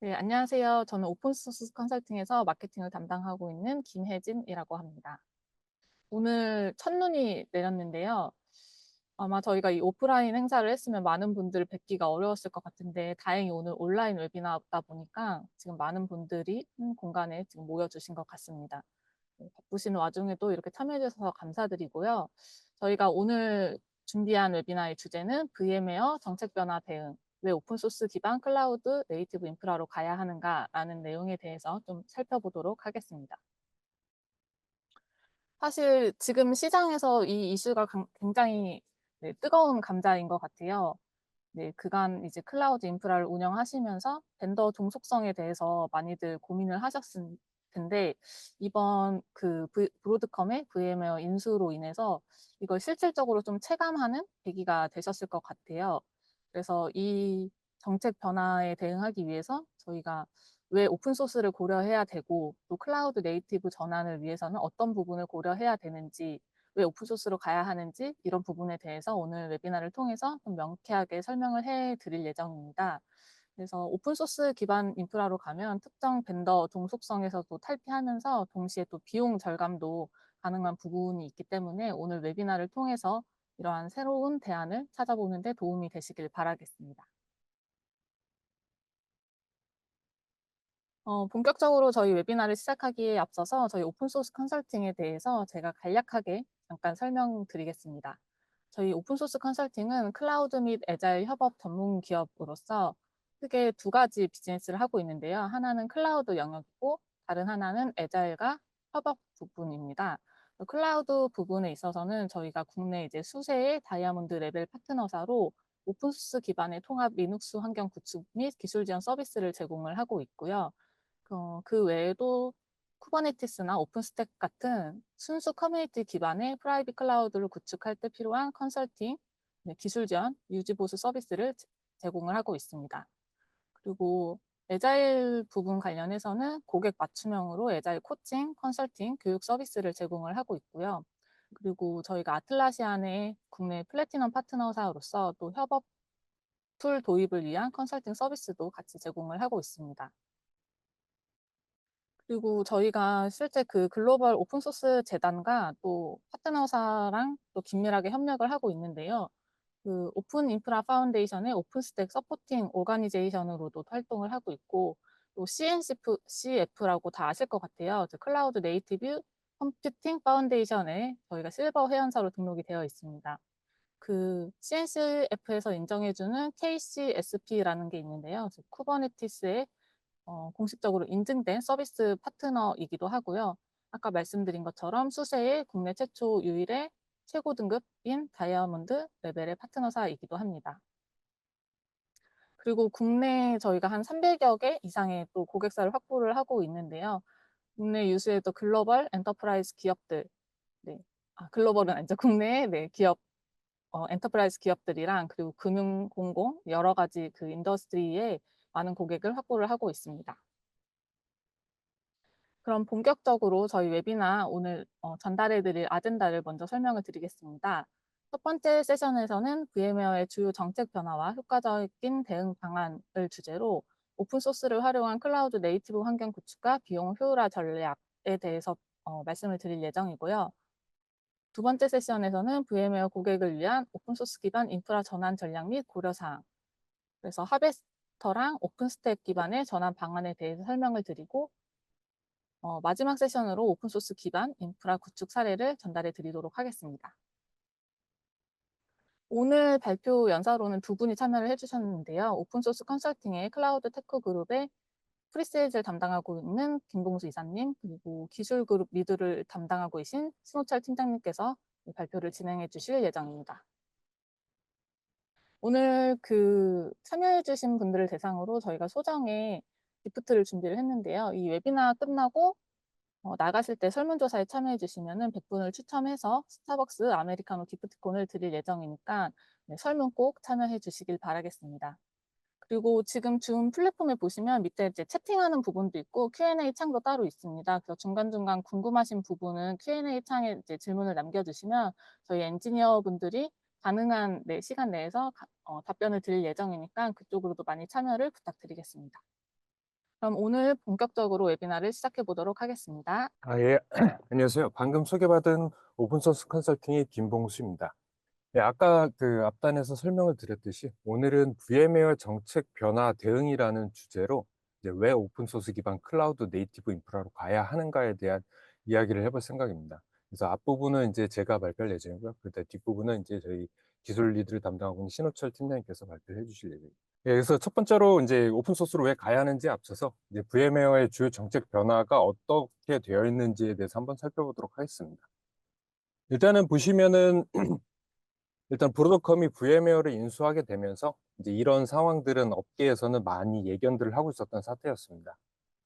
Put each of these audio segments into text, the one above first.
네, 안녕하세요. 저는 오픈소스 컨설팅에서 마케팅을 담당하고 있는 김혜진이라고 합니다. 오늘 첫눈이 내렸는데요. 아마 저희가 이 오프라인 행사를 했으면 많은 분들을 뵙기가 어려웠을 것 같은데 다행히 오늘 온라인 웨비나다 보니까 지금 많은 분들이 한 공간에 지금 모여주신 것 같습니다. 네, 바쁘신 와중에도 이렇게 참여해 주셔서 감사드리고요. 저희가 오늘 준비한 웨비나의 주제는 VM웨어 정책 변화 대응, 왜 오픈소스 기반 클라우드 네이티브 인프라로 가야 하는가라는 내용에 대해서 좀 살펴보도록 하겠습니다. 사실 지금 시장에서 이 이슈가 굉장히 네, 뜨거운 감자인 것 같아요. 네, 그간 이제 클라우드 인프라를 운영하시면서 벤더 종속성에 대해서 많이들 고민을 하셨을 텐데 이번 그 브로드컴의 VM웨어 인수로 인해서 이걸 실질적으로 좀 체감하는 계기가 되셨을 것 같아요. 그래서 이 정책 변화에 대응하기 위해서 저희가 왜 오픈소스를 고려해야 되고 또 클라우드 네이티브 전환을 위해서는 어떤 부분을 고려해야 되는지 왜 오픈소스로 가야 하는지 이런 부분에 대해서 오늘 웨비나를 통해서 좀 명쾌하게 설명을 해 드릴 예정입니다. 그래서 오픈소스 기반 인프라로 가면 특정 벤더 종속성에서도 탈피하면서 동시에 또 비용 절감도 가능한 부분이 있기 때문에 오늘 웨비나를 통해서 이러한 새로운 대안을 찾아보는 데 도움이 되시길 바라겠습니다. 본격적으로 저희 웨비나를 시작하기에 앞서서 저희 오픈소스 컨설팅에 대해서 제가 간략하게 잠깐 설명드리겠습니다. 저희 오픈소스 컨설팅은 클라우드 및 애자일 협업 전문 기업으로서 크게 두 가지 비즈니스를 하고 있는데요. 하나는 클라우드 영역이고 다른 하나는 애자일과 협업 부분입니다. 클라우드 부분에 있어서는 저희가 국내 이제 수세의 다이아몬드 레벨 파트너사로 오픈소스 기반의 통합 리눅스 환경 구축 및 기술 지원 서비스를 제공을 하고 있고요. 그 외에도 쿠버네티스나 오픈스택 같은 순수 커뮤니티 기반의 프라이빗 클라우드를 구축할 때 필요한 컨설팅, 네, 기술 지원, 유지 보수 서비스를 제공을 하고 있습니다. 그리고 애자일 부분 관련해서는 고객 맞춤형으로 애자일 코칭, 컨설팅, 교육 서비스를 제공을 하고 있고요. 그리고 저희가 아틀라시안의 국내 플래티넘 파트너사로서 또 협업 툴 도입을 위한 컨설팅 서비스도 같이 제공을 하고 있습니다. 그리고 저희가 실제 그 글로벌 오픈소스 재단과 또 파트너사랑 또 긴밀하게 협력을 하고 있는데요. 그 오픈 인프라 파운데이션의 오픈스택 서포팅 오가니제이션으로도 활동을 하고 있고 또 CNCF라고 다 아실 것 같아요. 클라우드 네이티브 컴퓨팅 파운데이션에 저희가 실버 회원사로 등록이 되어 있습니다. 그 CNCF에서 인정해주는 KCSP라는 게 있는데요. 쿠버네티스의 공식적으로 인증된 서비스 파트너이기도 하고요. 아까 말씀드린 것처럼 수세의 국내 최초 유일의 최고 등급인 다이아몬드 레벨의 파트너사이기도 합니다. 그리고 국내 저희가 한 300여 개 이상의 또 고객사를 확보를 하고 있는데요. 국내 유수의 또 글로벌 엔터프라이즈 기업들, 네. 글로벌은 아니죠. 국내의 네, 기업, 엔터프라이즈 기업들이랑 그리고 금융 공공 여러 가지 그 인더스트리에 많은 고객을 확보를 하고 있습니다. 그럼 본격적으로 저희 웨비나 오늘 전달해 드릴 아젠다를 먼저 설명을 드리겠습니다. 첫 번째 세션에서는 VM웨어의 주요 정책 변화와 효과적인 대응 방안을 주제로 오픈소스를 활용한 클라우드 네이티브 환경 구축과 비용 효율화 전략에 대해서 말씀을 드릴 예정이고요. 두 번째 세션에서는 VM웨어 고객을 위한 오픈소스 기반 인프라 전환 전략 및 고려사항, 그래서 하베스터랑 오픈스택 기반의 전환 방안에 대해서 설명을 드리고 마지막 세션으로 오픈소스 기반 인프라 구축 사례를 전달해 드리도록 하겠습니다. 오늘 발표 연사로는 두 분이 참여를 해주셨는데요. 오픈소스 컨설팅의 클라우드 테크 그룹의 프리세일즈를 담당하고 있는 김봉수 이사님, 그리고 기술 그룹 리드를 담당하고 계신 신호철 팀장님께서 발표를 진행해 주실 예정입니다. 오늘 그 참여해 주신 분들을 대상으로 저희가 소정의 기프트를 준비를 했는데요. 이 웨비나 끝나고 나가실 때 설문조사에 참여해 주시면 100분을 추첨해서 스타벅스 아메리카노 기프티콘을 드릴 예정이니까 네, 설문 꼭 참여해 주시길 바라겠습니다. 그리고 지금 줌 플랫폼에 보시면 밑에 이제 채팅하는 부분도 있고 Q&A 창도 따로 있습니다. 그래서 중간중간 궁금하신 부분은 Q&A 창에 이제 질문을 남겨주시면 저희 엔지니어 분들이 가능한 네, 시간 내에서 답변을 드릴 예정이니까 그쪽으로도 많이 참여를 부탁드리겠습니다. 그럼 오늘 본격적으로 웨비나를 시작해 보도록 하겠습니다. 예. 안녕하세요. 방금 소개받은 오픈소스 컨설팅의 김봉수입니다. 네, 아까 그 앞단에서 설명을 드렸듯이 오늘은 VM웨어 정책 변화 대응이라는 주제로 이제 왜 오픈소스 기반 클라우드 네이티브 인프라로 가야 하는가에 대한 이야기를 해볼 생각입니다. 그래서 앞부분은 이제 제가 발표할 예정이고요. 그때 뒷부분은 이제 저희 기술 리드를 담당하고 있는 신호철 팀장님께서 발표를 해주실 예정입니다. 예, 그래서 첫 번째로 이제 오픈소스로 왜 가야 하는지 앞서서 이제 VM웨어의 주요 정책 변화가 어떻게 되어 있는지에 대해서 한번 살펴보도록 하겠습니다. 일단은 보시면은 일단 브로드컴이 VM웨어를 인수하게 되면서 이제 이런 상황들은 업계에서는 많이 예견들을 하고 있었던 사태였습니다.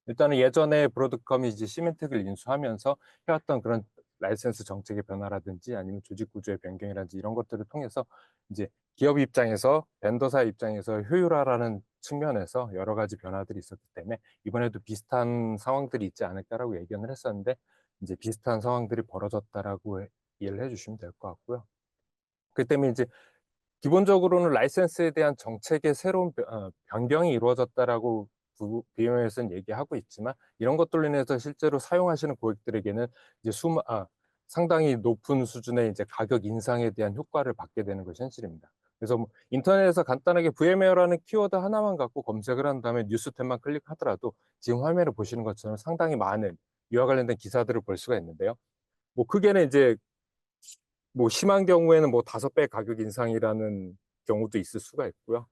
일단은 예전에 브로드컴이 이제 시멘텍을 인수하면서 해왔던 그런 라이센스 정책의 변화라든지 아니면 조직 구조의 변경이라든지 이런 것들을 통해서 이제 기업 입장에서 벤더사 입장에서 효율화라는 측면에서 여러 가지 변화들이 있었기 때문에 이번에도 비슷한 상황들이 있지 않을까라고 예견을 했었는데 이제 비슷한 상황들이 벌어졌다라고 이해를 해주시면 될 것 같고요. 그 때문에 이제 기본적으로는 라이센스에 대한 정책의 새로운 변경이 이루어졌다라고 BMW에서는 얘기하고 있지만 이런 것들로 인해서 실제로 사용하시는 고객들에게는 이제 상당히 높은 수준의 이제 가격 인상에 대한 효과를 받게 되는 것이 현실입니다. 그래서 뭐 인터넷에서 간단하게 VM웨어라는 키워드 하나만 갖고 검색을 한 다음에 뉴스탭만 클릭하더라도 지금 화면을 보시는 것처럼 상당히 많은 이와 관련된 기사들을 볼 수가 있는데요. 뭐 크게는 이제 뭐 심한 경우에는 뭐 5배 가격 인상이라는 경우도 있을 수가 있고요.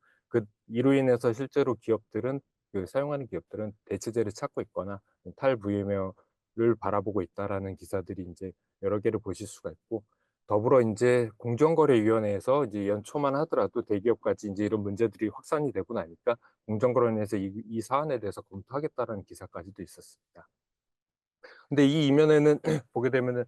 이로 인해서 실제로 기업들은 사용하는 기업들은 대체제를 찾고 있거나 탈VM웨어를 바라보고 있다라는 기사들이 인제 여러 개를 보실 수가 있고 더불어 인제 공정거래위원회에서 이제 연초만 하더라도 대기업까지 인제 이런 문제들이 확산이 되고 나니까 공정거래위원회에서 이 사안에 대해서 검토하겠다라는 기사까지도 있었습니다. 근데 이 이면에는 보게 되면은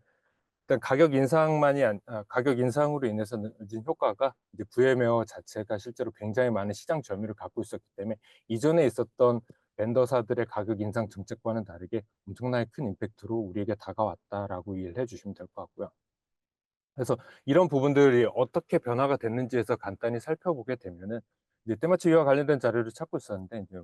일단 가격 인상으로 인해서 늦은 효과가 이제 VM웨어 자체가 실제로 굉장히 많은 시장 점유율을 갖고 있었기 때문에 이전에 있었던 벤더사들의 가격 인상 정책과는 다르게 엄청나게 큰 임팩트로 우리에게 다가왔다라고 이해를 해 주시면 될 것 같고요. 그래서 이런 부분들이 어떻게 변화가 됐는지에서 간단히 살펴보게 되면은 이제 때마침 이와 관련된 자료를 찾고 있었는데 이제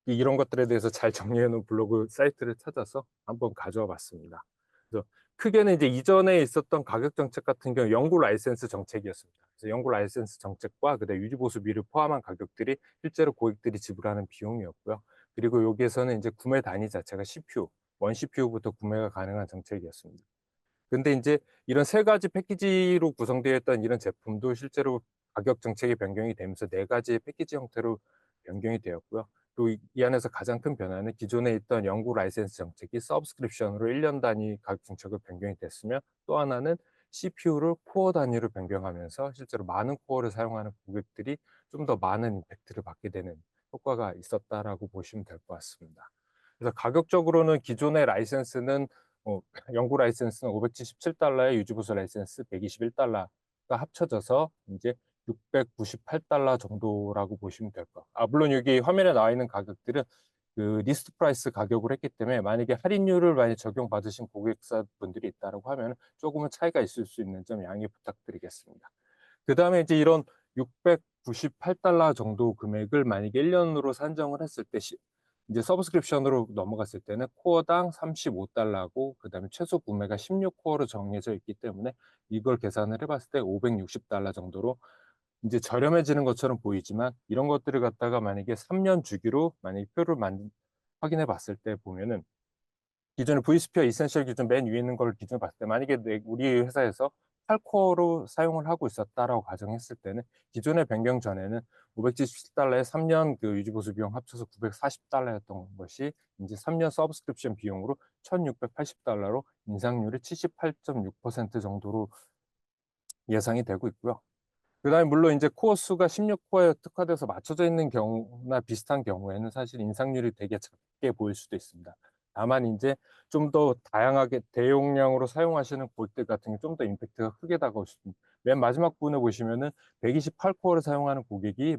이런 것들에 대해서 잘 정리해 놓은 블로그 사이트를 찾아서 한번 가져와 봤습니다. 그래서 크게는 이제 이전에 있었던 가격 정책 같은 경우 영구 라이센스 정책이었습니다. 그래서 영구 라이센스 정책과 그다음에 유지보수비를 포함한 가격들이 실제로 고객들이 지불하는 비용이었고요. 그리고 여기에서는 이제 구매 단위 자체가 CPU, 원 CPU부터 구매가 가능한 정책이었습니다. 근데 인제 이런 세 가지 패키지로 구성되어 있던 이런 제품도 실제로 가격 정책이 변경이 되면서 네 가지의 패키지 형태로 변경이 되었고요. 또 이 안에서 가장 큰 변화는 기존에 있던 영구 라이센스 정책이 서브스크립션으로 1년 단위 가격 정책으로 변경이 됐으며 또 하나는 CPU를 코어 단위로 변경하면서 실제로 많은 코어를 사용하는 고객들이 좀 더 많은 임팩트를 받게 되는 효과가 있었다라고 보시면 될 것 같습니다. 그래서 가격적으로는 기존의 라이센스는 어 영구 라이센스는 $577에 유지보수 라이센스 $121가 합쳐져서 인제 $698 정도라고 보시면 될 것 같아요. 물론 여기 화면에 나와 있는 가격들은 그 리스트 프라이스 가격으로 했기 때문에 만약에 할인율을 많이 적용받으신 고객사분들이 있다라고 하면은 쪼금은 차이가 있을 수 있는 점 양해 부탁드리겠습니다. 그다음에 이제 이런 $698 정도 금액을 만약에 1 년으로 산정을 했을 때 이제 서브스크립션으로 넘어갔을 때는 코어당 $35고 그다음에 최소 구매가 16 코어로 정해져 있기 때문에 이걸 계산을 해 봤을 때 $560 정도로 인제 저렴해지는 것처럼 보이지만 이런 것들을 갖다가 만약에 3년 주기로 만약에 표를 확인해 봤을 때 보면은 기존의 V스피어 이센셜 기준 맨 위에 있는 걸 기준으로 봤을 때 만약에 우리 회사에서 8 코어로 사용을 하고 있었다라고 가정했을 때는 기존의 변경 전에는 $577에 3년 그 유지보수 비용 합쳐서 $940 였던 것이 인제 3년 서브스크립션 비용으로 $1,680로 인상률이 78.6% 정도로 예상이 되고 있고요. 그다음에 물론 인제 코어 수가 16 코어에 특화돼서 맞춰져 있는 경우나 비슷한 경우에는 사실 인상률이 되게 작게 보일 수도 있습니다. 다만 인제 좀 더 다양하게 대용량으로 사용하시는 고객들 같은 경우 좀 더 임팩트가 크게 다가올 수 있습니다. 맨 마지막 부분에 보시면은 128 코어를 사용하는 고객이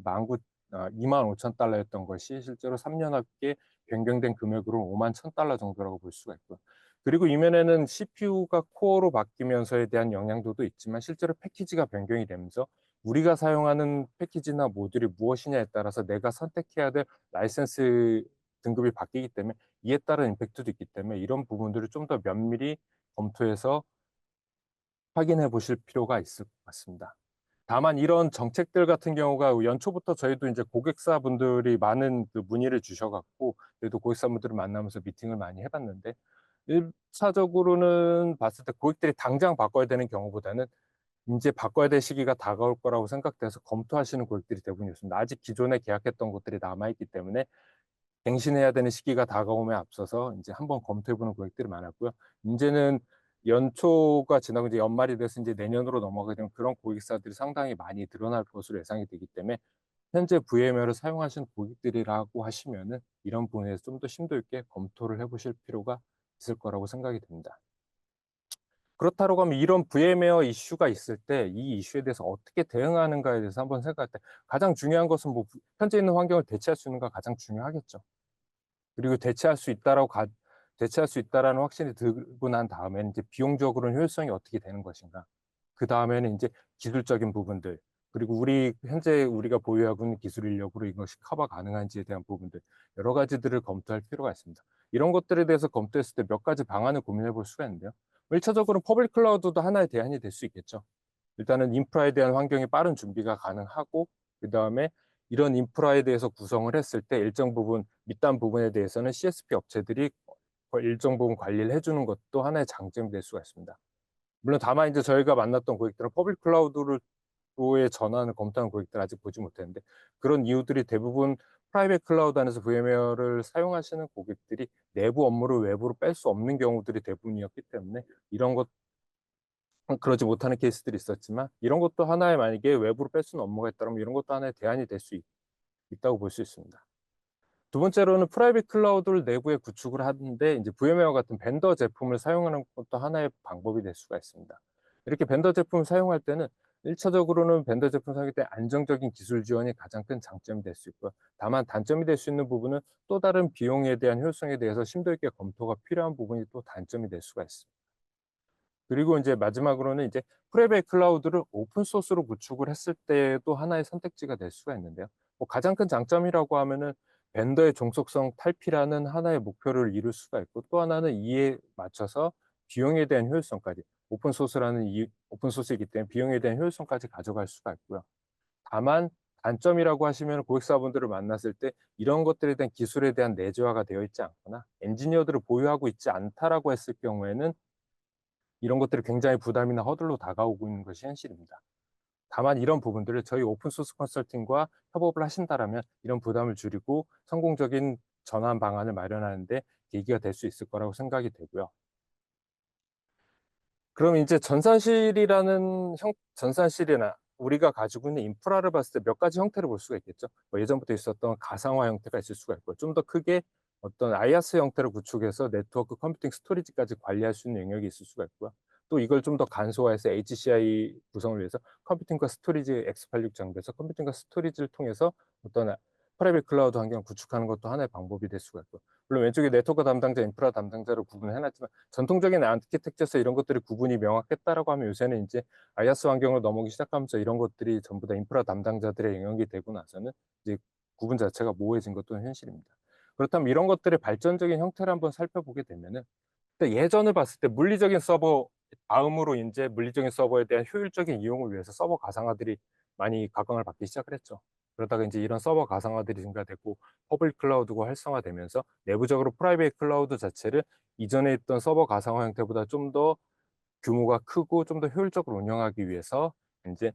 25,000 였던 것이 실제로 3년 합계 변경된 금액으로 51,000 정도라고 볼 수가 있고요. 그리고 이면에는 CPU가 코어로 바뀌면서에 대한 영향도도 있지만 실제로 패키지가 변경이 되면서 우리가 사용하는 패키지나 모듈이 무엇이냐에 따라서 내가 선택해야 될 라이센스 등급이 바뀌기 때문에 이에 따른 임팩트도 있기 때문에 이런 부분들을 좀 더 면밀히 검토해서 확인해 보실 필요가 있을 것 같습니다. 다만 이런 정책들 같은 경우가 연초부터 저희도 이제 고객사분들이 많은 그 문의를 주셔 갖고 저희도 고객사분들을 만나면서 미팅을 많이 해 봤는데, 1 차적으로는 봤을 때 고객들이 당장 바꿔야 되는 경우보다는 인제 바꿔야 될 시기가 다가올 거라고 생각돼서 검토하시는 고객들이 대부분이었습니다. 아직 기존에 계약했던 것들이 남아 있기 때문에 갱신해야 되는 시기가 다가옴에 앞서서 인제 한번 검토해 보는 고객들이 많았고요. 인제는 연초가 지나고 이제 연말이 돼서 인제 내년으로 넘어가게 되면 그런 고객사들이 상당히 많이 늘어날 것으로 예상이 되기 때문에 현재 VMware를 사용하시는 고객들이라고 하시면은 이런 부분에서 좀 더 심도 있게 검토를 해 보실 필요가 있을 거라고 생각이 됩니다. 그렇다라고 하면 이런 VMware 이슈가 있을 때 이 이슈에 대해서 어떻게 대응하는가에 대해서 한번 생각할 때 가장 중요한 것은 뭐 현재 있는 환경을 대체할 수 있는가 가장 중요하겠죠. 그리고 대체할 수 있다라는 확신이 들고 난 다음에는 이제 비용적으로는 효율성이 어떻게 되는 것인가. 그다음에는 인제 기술적인 부분들, 그리고 현재 우리가 보유하고 있는 기술 인력으로 이것이 커버 가능한지에 대한 부분들, 여러 가지들을 검토할 필요가 있습니다. 이런 것들에 대해서 검토했을 때 몇 가지 방안을 고민해 볼 수가 있는데요. 1 차적으로는 퍼블릭 클라우드도 하나의 대안이 될 수 있겠죠. 일단은 인프라에 대한 환경이 빠른 준비가 가능하고, 그다음에 이런 인프라에 대해서 구성을 했을 때 일정 부분 밑단 부분에 대해서는 CSP 업체들이 일정 부분 관리를 해 주는 것도 하나의 장점이 될 수가 있습니다. 물론 다만 인제 저희가 만났던 고객들은 퍼블릭 클라우드로의 전환을 검토하는 고객들 아직 보지 못했는데, 그런 이유들이 대부분 프라이빗 클라우드 안에서 VMware를 사용하시는 고객들이 내부 업무를 외부로 뺄 수 없는 경우들이 대부분이었기 때문에 이런 것 그러지 못하는 케이스들이 있었지만, 이런 것도 하나의 만약에 외부로 뺄 수 있는 업무가 있다면 이런 것도 하나의 대안이 될 수 있다고 볼 수 있습니다. 두 번째로는 프라이빗 클라우드를 내부에 구축을 하는데 인제 VMware 같은 벤더 제품을 사용하는 것도 하나의 방법이 될 수가 있습니다. 이렇게 벤더 제품을 사용할 때는 1 차적으로는 벤더 제품 사용할 때 안정적인 기술 지원이 가장 큰 장점이 될 수 있고요. 다만 단점이 될 수 있는 부분은 또 다른 비용에 대한 효율성에 대해서 심도 있게 검토가 필요한 부분이 또 단점이 될 수가 있습니다. 그리고 인제 마지막으로는 이제 프라이빗 클라우드를 오픈 소스로 구축을 했을 때도 하나의 선택지가 될 수가 있는데요. 뭐 가장 큰 장점이라고 하면은 벤더의 종속성 탈피라는 하나의 목표를 이룰 수가 있고, 또 하나는 이에 맞춰서 비용에 대한 효율성까지, 오픈 소스이기 때문에 비용에 대한 효율성까지 가져갈 수가 있고요. 다만 단점이라고 하시면 고객사분들을 만났을 때 이런 것들에 대한 기술에 대한 내재화가 되어 있지 않거나 엔지니어들을 보유하고 있지 않다라고 했을 경우에는 이런 것들이 굉장히 부담이나 허들로 다가오고 있는 것이 현실입니다. 다만 이런 부분들을 저희 오픈 소스 컨설팅과 협업을 하신다라면 이런 부담을 줄이고 성공적인 전환 방안을 마련하는 데 계기가 될 수 있을 거라고 생각이 되고요. 그럼 인제 전산실이나 우리가 가지고 있는 인프라를 봤을 때 몇 가지 형태를 볼 수가 있겠죠. 뭐 예전부터 있었던 가상화 형태가 있을 수가 있고요. 좀 더 크게 어떤 IaaS 형태를 구축해서 네트워크 컴퓨팅 스토리지까지 관리할 수 있는 영역이 있을 수가 있고요. 또 이걸 좀 더 간소화해서 HCI 구성을 위해서 컴퓨팅과 스토리지 X86 장비에서 컴퓨팅과 스토리지를 통해서 어떤 프라이빗 클라우드 환경을 구축하는 것도 하나의 방법이 될 수가 있고요. 물론 왼쪽에 네트워크 담당자, 인프라 담당자로 구분을 해 놨지만 전통적인 아키텍처에서 이런 것들이 구분이 명확했다라고 하면 요새는 인제 IaaS 환경으로 넘어오기 시작하면서 이런 것들이 전부 다 인프라 담당자들의 영역이 되고 나서는 이제 구분 자체가 모호해진 것도 현실입니다. 그렇다면 이런 것들의 발전적인 형태를 한번 살펴보게 되면은, 근데 예전을 봤을 때 물리적인 서버 다음으로 인제 물리적인 서버에 대한 효율적인 이용을 위해서 서버 가상화들이 많이 각광을 받기 시작을 했죠. 그러다가 인제 이런 서버 가상화들이 증가되고 퍼블릭 클라우드가 활성화되면서 내부적으로 프라이빗 클라우드 자체를 이전에 있던 서버 가상화 형태보다 좀 더 규모가 크고 좀 더 효율적으로 운영하기 위해서 인제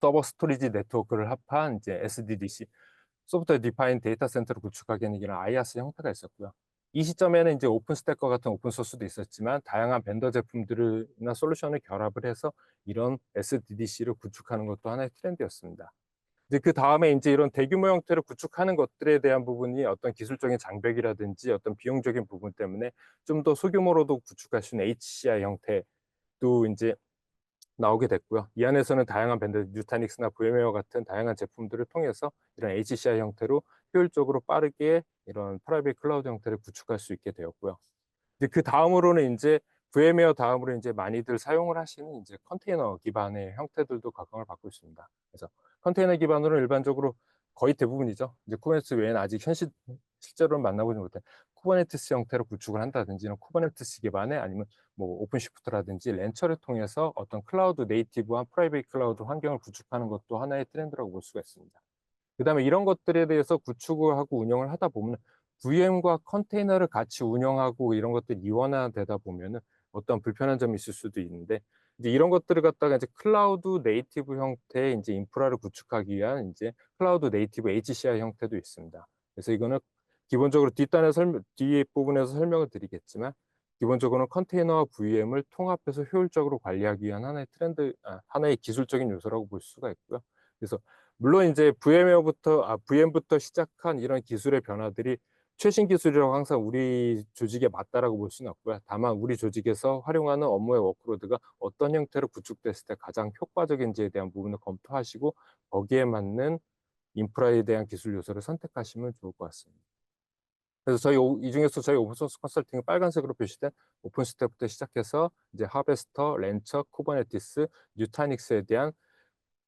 서버 스토리지 네트워크를 합한 이제 SDDC, 소프트웨어 디파인 데이터 센터를 구축하기 위한 이런 IaaS 형태가 있었고요. 이 시점에는 이제 오픈스택과 같은 오픈 소스도 있었지만 다양한 벤더 제품들이나 솔루션을 결합을 해서 이런 SDDC를 구축하는 것도 하나의 트렌드였습니다. 이제 그다음에 인제 이런 대규모 형태를 구축하는 것들에 대한 부분이 어떤 기술적인 장벽이라든지 어떤 비용적인 부분 때문에 좀 더 소규모로도 구축할 수 있는 HCI 형태도 인제 나오게 됐고요. 이 안에서는 다양한 벤더 뉴타닉스나 VM웨어 같은 다양한 제품들을 통해서 이런 HCI 형태로 효율적으로 빠르게 이런 프라이빗 클라우드 형태를 구축할 수 있게 되었고요. 이제 그다음으로는 인제 VM웨어 다음으로 인제 많이들 사용을 하시는 인제 컨테이너 기반의 형태들도 각광을 받고 있습니다. 그래서 컨테이너 기반으로는 일반적으로 거의 대부분이죠. 이제 쿠버네티스 외에는 아직 실제로는 만나보지 못한 쿠버네티스 형태로 구축을 한다든지 이런 쿠버네티스 기반의 아니면 뭐 오픈시프트라든지 렌처를 통해서 어떤 클라우드 네이티브한 프라이빗 클라우드 환경을 구축하는 것도 하나의 트렌드라고 볼 수가 있습니다. 그다음에 이런 것들에 대해서 구축을 하고 운영을 하다 보면 VM과 컨테이너를 같이 운영하고 이런 것들이 이원화되다 보면은 어떤 불편한 점이 있을 수도 있는데 이제 이런 것들을 갖다가 이제 클라우드 네이티브 형태의 인제 인프라를 구축하기 위한 인제 클라우드 네이티브 HCI 형태도 있습니다. 그래서 이거는 기본적으로 뒷부분에서 설명을 드리겠지만 기본적으로는 컨테이너와 VM을 통합해서 효율적으로 관리하기 위한 하나의 기술적인 요소라고 볼 수가 있고요. 그래서 물론 인제 VM부터 시작한 이런 기술의 변화들이 최신 기술이라고 항상 우리 조직에 맞다라고 볼 수는 없고요. 다만 우리 조직에서 활용하는 업무의 워크로드가 어떤 형태로 구축됐을 때 가장 효과적인지에 대한 부분을 검토하시고 거기에 맞는 인프라에 대한 기술 요소를 선택하시면 좋을 것 같습니다. 그래서 이 중에서 저희 오픈소스 컨설팅은 빨간색으로 표시된 오픈스택부터 시작해서 이제 하베스터, 렌처, 쿠버네티스, 뉴타닉스에 대한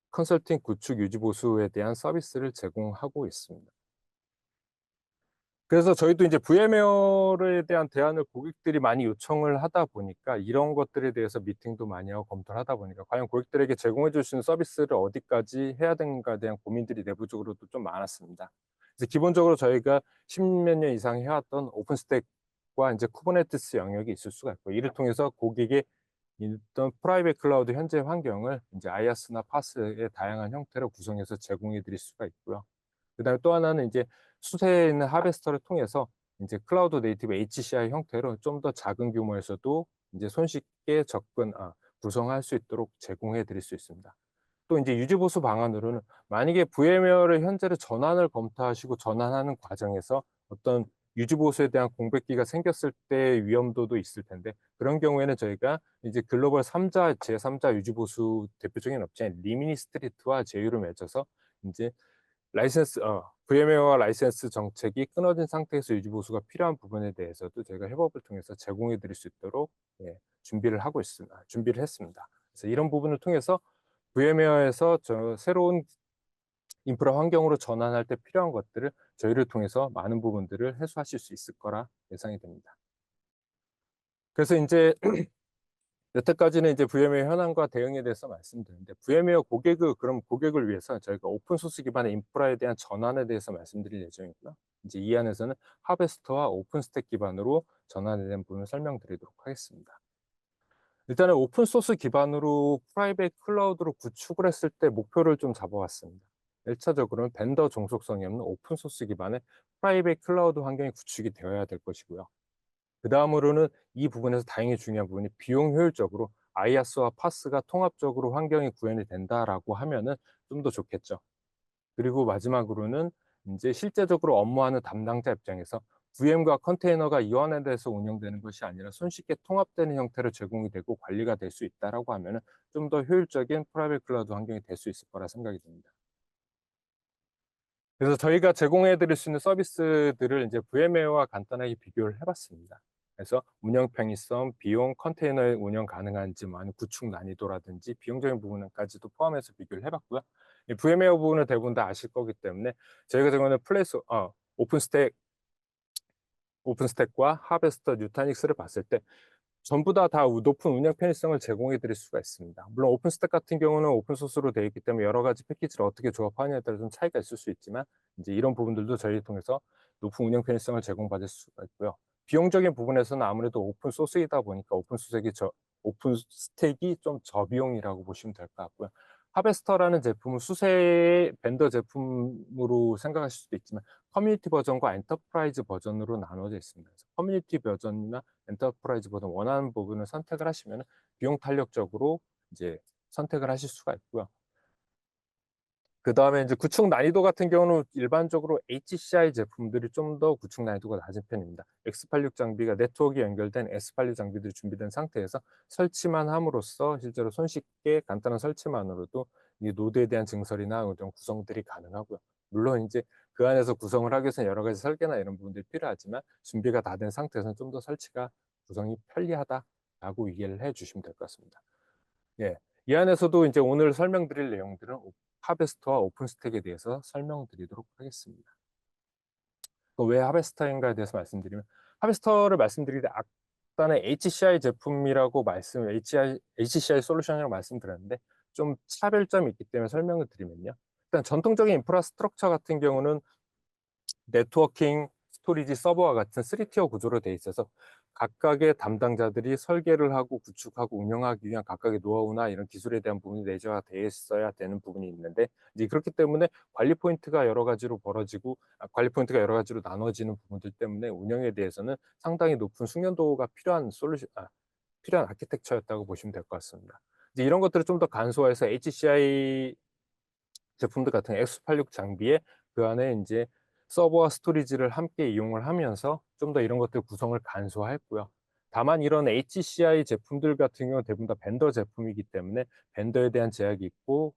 컨설팅 구축 유지 보수에 대한 서비스를 제공하고 있습니다. 그래서 저희도 이제 VMware에 대한 대안을 고객들이 많이 요청을 하다 보니까 이런 것들에 대해서 미팅도 많이 하고 검토를 하다 보니까 과연 고객들에게 제공해 줄 수 있는 서비스를 어디까지 해야 되는가에 대한 고민들이 내부적으로도 좀 많았습니다. 그래서 기본적으로 저희가 10몇 년 이상 해왔던 오픈스택과 이제 쿠버네티스 영역이 있을 수가 있고 이를 통해서 고객의 일단 프라이빗 클라우드 현재 환경을 이제 IaaS나 PaaS의 다양한 형태로 구성해서 제공해 드릴 수가 있고요. 그다음에 또 하나는 이제 수세에 있는 하베스터를 통해서 이제 클라우드 네이티브 HCI 형태로 좀 더 작은 규모에서도 이제 손쉽게 구성할 수 있도록 제공해 드릴 수 있습니다. 또 이제 유지 보수 방안으로는 만약에 VMware를 현재를 전환을 검토하시고 전환하는 과정에서 어떤 유지 보수에 대한 공백기가 생겼을 때의 위험도도 있을 텐데 그런 경우에는 저희가 이제 글로벌 3자, 제3자 유지 보수 대표적인 업체인 리미니스트리트와 제휴를 맺어서 이제 VM웨어와 라이센스 정책이 끊어진 상태에서 유지 보수가 필요한 부분에 대해서도 저희가 협업을 통해서 제공해 드릴 수 있도록 예, 준비를 했습니다. 그래서 이런 부분을 통해서 VM웨어에서 새로운 인프라 환경으로 전환할 때 필요한 것들을 저희를 통해서 많은 부분들을 해소하실 수 있을 거라 예상이 됩니다. 그래서 인제 여태까지는 이제 VM웨어 현황과 대응에 대해서 말씀드렸는데 그럼 고객을 위해서 저희가 오픈 소스 기반의 인프라에 대한 전환에 대해서 말씀드릴 예정이고요. 이제 이 안에서는 하베스터와 오픈스택 기반으로 전환에 대한 부분을 설명드리도록 하겠습니다. 일단은 오픈 소스 기반으로 프라이빗 클라우드로 구축을 했을 때 목표를 좀 잡아봤습니다. 1차적으로는 벤더 종속성이 없는 오픈 소스 기반의 프라이빗 클라우드 환경이 구축이 되어야 될 것이고요. 그다음으로는 이 부분에서 다행히 중요한 부분이 비용 효율적으로 IaaS와 PaaS가 통합적으로 환경이 구현이 된다라고 하면은 좀 더 좋겠죠. 그리고 마지막으로는 인제 실제적으로 업무하는 담당자 입장에서 VM과 컨테이너가 이완화돼서 운영되는 것이 아니라 손쉽게 통합되는 형태로 제공이 되고 관리가 될 수 있다라고 하면은 좀 더 효율적인 프라이빗 클라우드 환경이 될 수 있을 거라 생각이 듭니다. 그래서 저희가 제공해 드릴 수 있는 서비스들을 이제 VMware와 간단하게 비교를 해 봤습니다. 그래서 운영 편의성, 비용, 컨테이너의 운영 가능한지 뭐 아니면 구축 난이도라든지 비용적인 부분까지도 포함해서 비교를 해 봤고요. 이 VMware 부분은 대부분 다 아실 거기 때문에 저희가 제공하는 오픈스택 오픈스택과 하베스터, 뉴타닉스를 봤을 때 전부 다 높은 운영 편의성을 제공해 드릴 수가 있습니다. 물론 오픈스택 같은 경우는 오픈 소스로 되어 있기 때문에 여러 가지 패키지를 어떻게 조합하느냐에 따라 좀 차이가 있을 수 있지만 이제 이런 부분들도 저희를 통해서 높은 운영 편의성을 제공받을 수가 있고요. 비용적인 부분에서는 아무래도 오픈 소스이다 보니까 오픈 스택이 좀 저비용이라고 보시면 될 것 같고요. 하베스터라는 제품은 수세 벤더 제품으로 생각하실 수도 있지만 커뮤니티 버전과 엔터프라이즈 버전으로 나눠져 있습니다. 그래서 커뮤니티 버전이나 엔터프라이즈 버전 원하는 부분을 선택을 하시면 비용 탄력적으로 이제 선택을 하실 수가 있고요. 그다음에 이제 구축 난이도 같은 경우는 일반적으로 HCI 제품들이 좀 더 구축 난이도가 낮은 편입니다. X86 장비가 네트워크에 연결된 S86 장비들이 준비된 상태에서 설치만 함으로써 실제로 손쉽게 간단한 설치만으로도 이 노드에 대한 증설이나 어떤 구성들이 가능하고요. 물론 이제 그 안에서 구성을 하기 위해서는 여러 가지 설계나 이런 부분들이 필요하지만 준비가 다 된 상태에서는 좀 더 구성이 편리하다라고 이해를 해 주시면 될 것 같습니다. 예. 이 안에서도 이제 오늘 설명드릴 내용들은 하베스터와 오픈스택에 대해서 설명드리도록 하겠습니다. 왜 하베스터인가에 대해서 말씀드리면, 하베스터를 말씀드릴 때 아까는 HCI 제품이라고 HCI 솔루션이라고 말씀드렸는데, 좀 차별점이 있기 때문에 설명을 드리면요. 일단 전통적인 인프라스트럭처 같은 경우는 네트워킹, 스토리지, 서버와 같은 3티어 구조로 되어 있어서 각각의 담당자들이 설계를 하고 구축하고 운영하기 위한 각각의 노하우나 이런 기술에 대한 부분이 내재가 되어 있어야 되는 부분이 있는데, 이제 그렇기 때문에 관리 포인트가 여러 가지로 나눠지는 부분들 때문에 운영에 대해서는 상당히 높은 숙련도가 필요한 아키텍처였다고 보시면 될 것 같습니다. 이제 이런 것들을 좀 더 간소화해서 HCI 제품들 같은 X86 장비에 그 안에 이제 서버와 스토리지를 함께 이용을 하면서 좀 더 이런 것들 구성을 간소화했고요. 다만 이런 HCI 제품들 같은 경우는 대부분 다 벤더 제품이기 때문에 벤더에 대한 제약이 있고,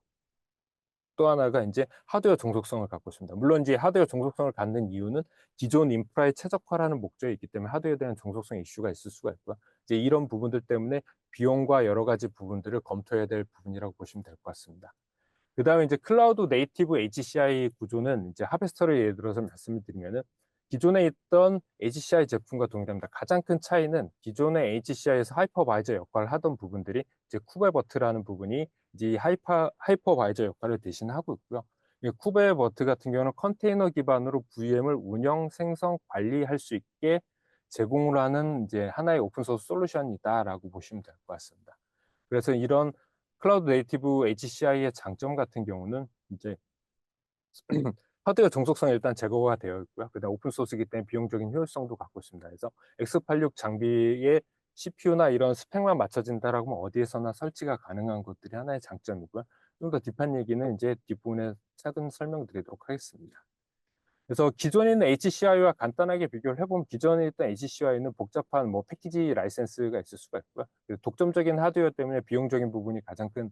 또 하나가 이제 하드웨어 종속성을 갖고 있습니다. 물론 이제 하드웨어 종속성을 갖는 이유는 기존 인프라의 최적화라는 목적이 있기 때문에 하드웨어에 대한 종속성 이슈가 있을 수가 있고요. 이제 이런 부분들 때문에 비용과 여러 가지 부분들을 검토해야 될 부분이라고 보시면 될 것 같습니다. 그다음에 이제 클라우드 네이티브 HCI 구조는 이제 하베스터를 예를 들어서 말씀을 드리면은 기존에 있던 HCI 제품과 동일합니다. 가장 큰 차이는 기존의 HCI에서 하이퍼바이저 역할을 하던 부분들이 이제 쿠베버트라는 부분이 이제 하이퍼바이저 역할을 대신하고 있고요. 이 쿠베버트 같은 경우는 컨테이너 기반으로 VM을 운영, 생성, 관리할 수 있게 제공을 하는 이제 하나의 오픈 소스 솔루션이다라고 보시면 될 것 같습니다. 그래서 이런 클라우드 네이티브 HCI의 장점 같은 경우는 이제 하드웨어 종속성이 일단 제거가 되어 있고요. 그다음 오픈 소스이기 때문에 비용적인 효율성도 갖고 있습니다. 그래서 X86 장비의 CPU나 이런 스펙만 맞춰진다라고 하면 어디에서나 설치가 가능한 것들이 하나의 장점이고요. 좀 더 딥한 얘기는 이제 뒷부분에 차근 설명드리도록 하겠습니다. 그래서 기존에 있는 HCI와 간단하게 비교를 해보면, 기존에 있던 HCI는 복잡한 뭐 패키지 라이센스가 있을 수가 있고요. 그리고 독점적인 하드웨어 때문에 비용적인 부분이 가장 큰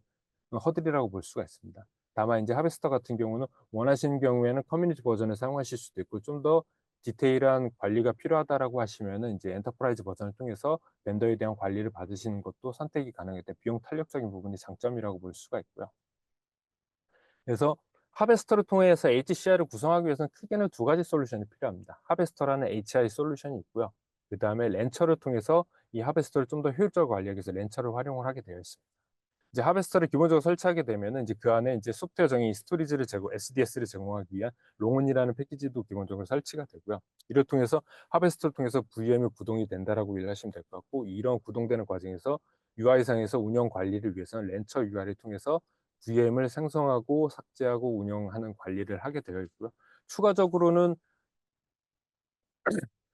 허들이라고 볼 수가 있습니다. 다만 이제 하베스터 같은 경우는 원하시는 경우에는 커뮤니티 버전을 사용하실 수도 있고, 좀 더 디테일한 관리가 필요하다라고 하시면은 이제 엔터프라이즈 버전을 통해서 벤더에 대한 관리를 받으시는 것도 선택이 가능하기 때문에 비용 탄력적인 부분이 장점이라고 볼 수가 있고요. 그래서 하베스터를 통해서 HCI를 구성하기 위해서는 크게는 두 가지 솔루션이 필요합니다. 하베스터라는 HI 솔루션이 있고요. 그다음에 렌처를 통해서 이 하베스터를 좀 더 효율적으로 관리하기 위해서 렌처를 활용을 하게 되어 있습니다. 이제 하베스터를 기본적으로 설치하게 되면은 이제 그 안에 이제 소프트웨어 정의 SDS를 제공하기 위한 롱은이라는 패키지도 기본적으로 설치가 되고요. 이를 통해서 하베스터를 통해서 VM이 구동이 된다라고 이해하시면 될 것 같고, 이런 구동되는 과정에서 UI상에서 운영 관리를 위해서는 렌처 UI를 통해서 VM을 생성하고 삭제하고 운영하는 관리를 하게 되어 있고요. 추가적으로는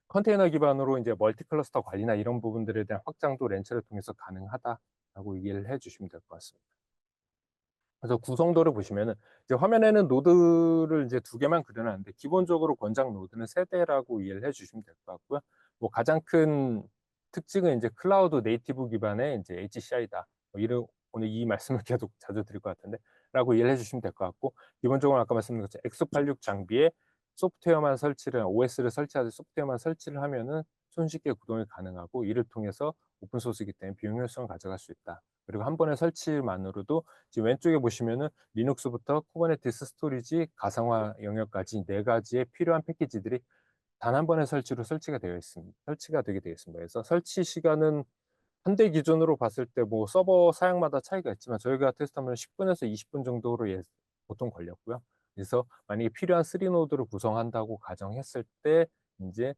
컨테이너 기반으로 이제 멀티 클러스터 관리나 이런 부분들에 대한 확장도 렌처를 통해서 가능하다라고 이해를 해 주시면 될 것 같습니다. 그래서 구성도를 보시면은 이제 화면에는 노드를 이제 두 개만 그려 놨는데, 기본적으로 권장 노드는 세 대라고 이해를 해 주시면 될 것 같고요. 뭐 가장 큰 특징은 이제 클라우드 네이티브 기반의 이제 HCI다. 오늘 이 말씀을 계속 자주 드릴 것 같은데 라고 이해를 해 주시면 될 것 같고, 기본적으로 아까 말씀드린 것처럼 X86 장비에 OS를 설치하듯 소프트웨어만 설치를 하면은 손쉽게 구동이 가능하고, 이를 통해서 오픈 소스이기 때문에 비용 효율성을 가져갈 수 있다. 그리고 한 번의 설치만으로도 지금 왼쪽에 보시면은 리눅스부터 쿠버네티스, 스토리지, 가상화 영역까지 네 가지의 필요한 패키지들이 단 한 번의 설치로 설치가 되게 되어 있습니다. 그래서 설치 시간은 한 대 기준으로 봤을 때 뭐 서버 사양마다 차이가 있지만 저희가 테스트하면 10 분에서 20분 정도로 보통 걸렸고요. 그래서 만약에 필요한 3 노드를 구성한다고 가정했을 때 인제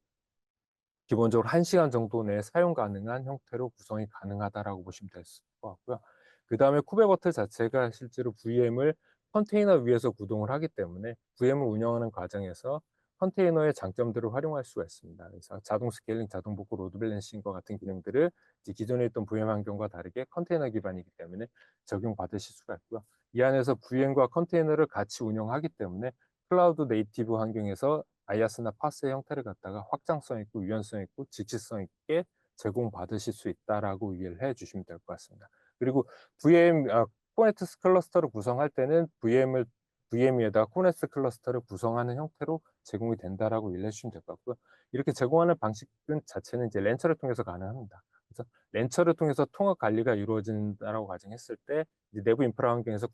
기본적으로 1 시간 정도 내에 사용 가능한 형태로 구성이 가능하다라고 보시면 될 것 같고요. 그다음에 쿠베버트 자체가 실제로 VM을 컨테이너 위에서 구동을 하기 때문에 VM을 운영하는 과정에서 컨테이너의 장점들을 활용할 수가 있습니다. 그래서 자동 스케일링, 자동 복구, 로드 밸런싱과 같은 기능들을 이제 기존에 있던 VM 환경과 다르게 컨테이너 기반이기 때문에 적용받으실 수가 있고요. 이 안에서 VM과 컨테이너를 같이 운영하기 때문에 클라우드 네이티브 환경에서 아이아스나 파스의 형태를 갖다가 확장성 있고 유연성 있고 지치성 있게 제공받으실 수 있다라고 이해를 해 주시면 될 것 같습니다. 그리고 쿠버네티스 클러스터를 구성할 때는 VM 위에다가 쿠버네티스 클러스터를 구성하는 형태로 제공이 된다라고 이해를 해 주시면 될 것 같고요. 이렇게 제공하는 방식은 자체는 이제 렌처를 통해서 가능합니다. 그래서 렌처를 통해서 통합 관리가 이루어진다라고 가정했을 때 이제 내부 인프라 환경에서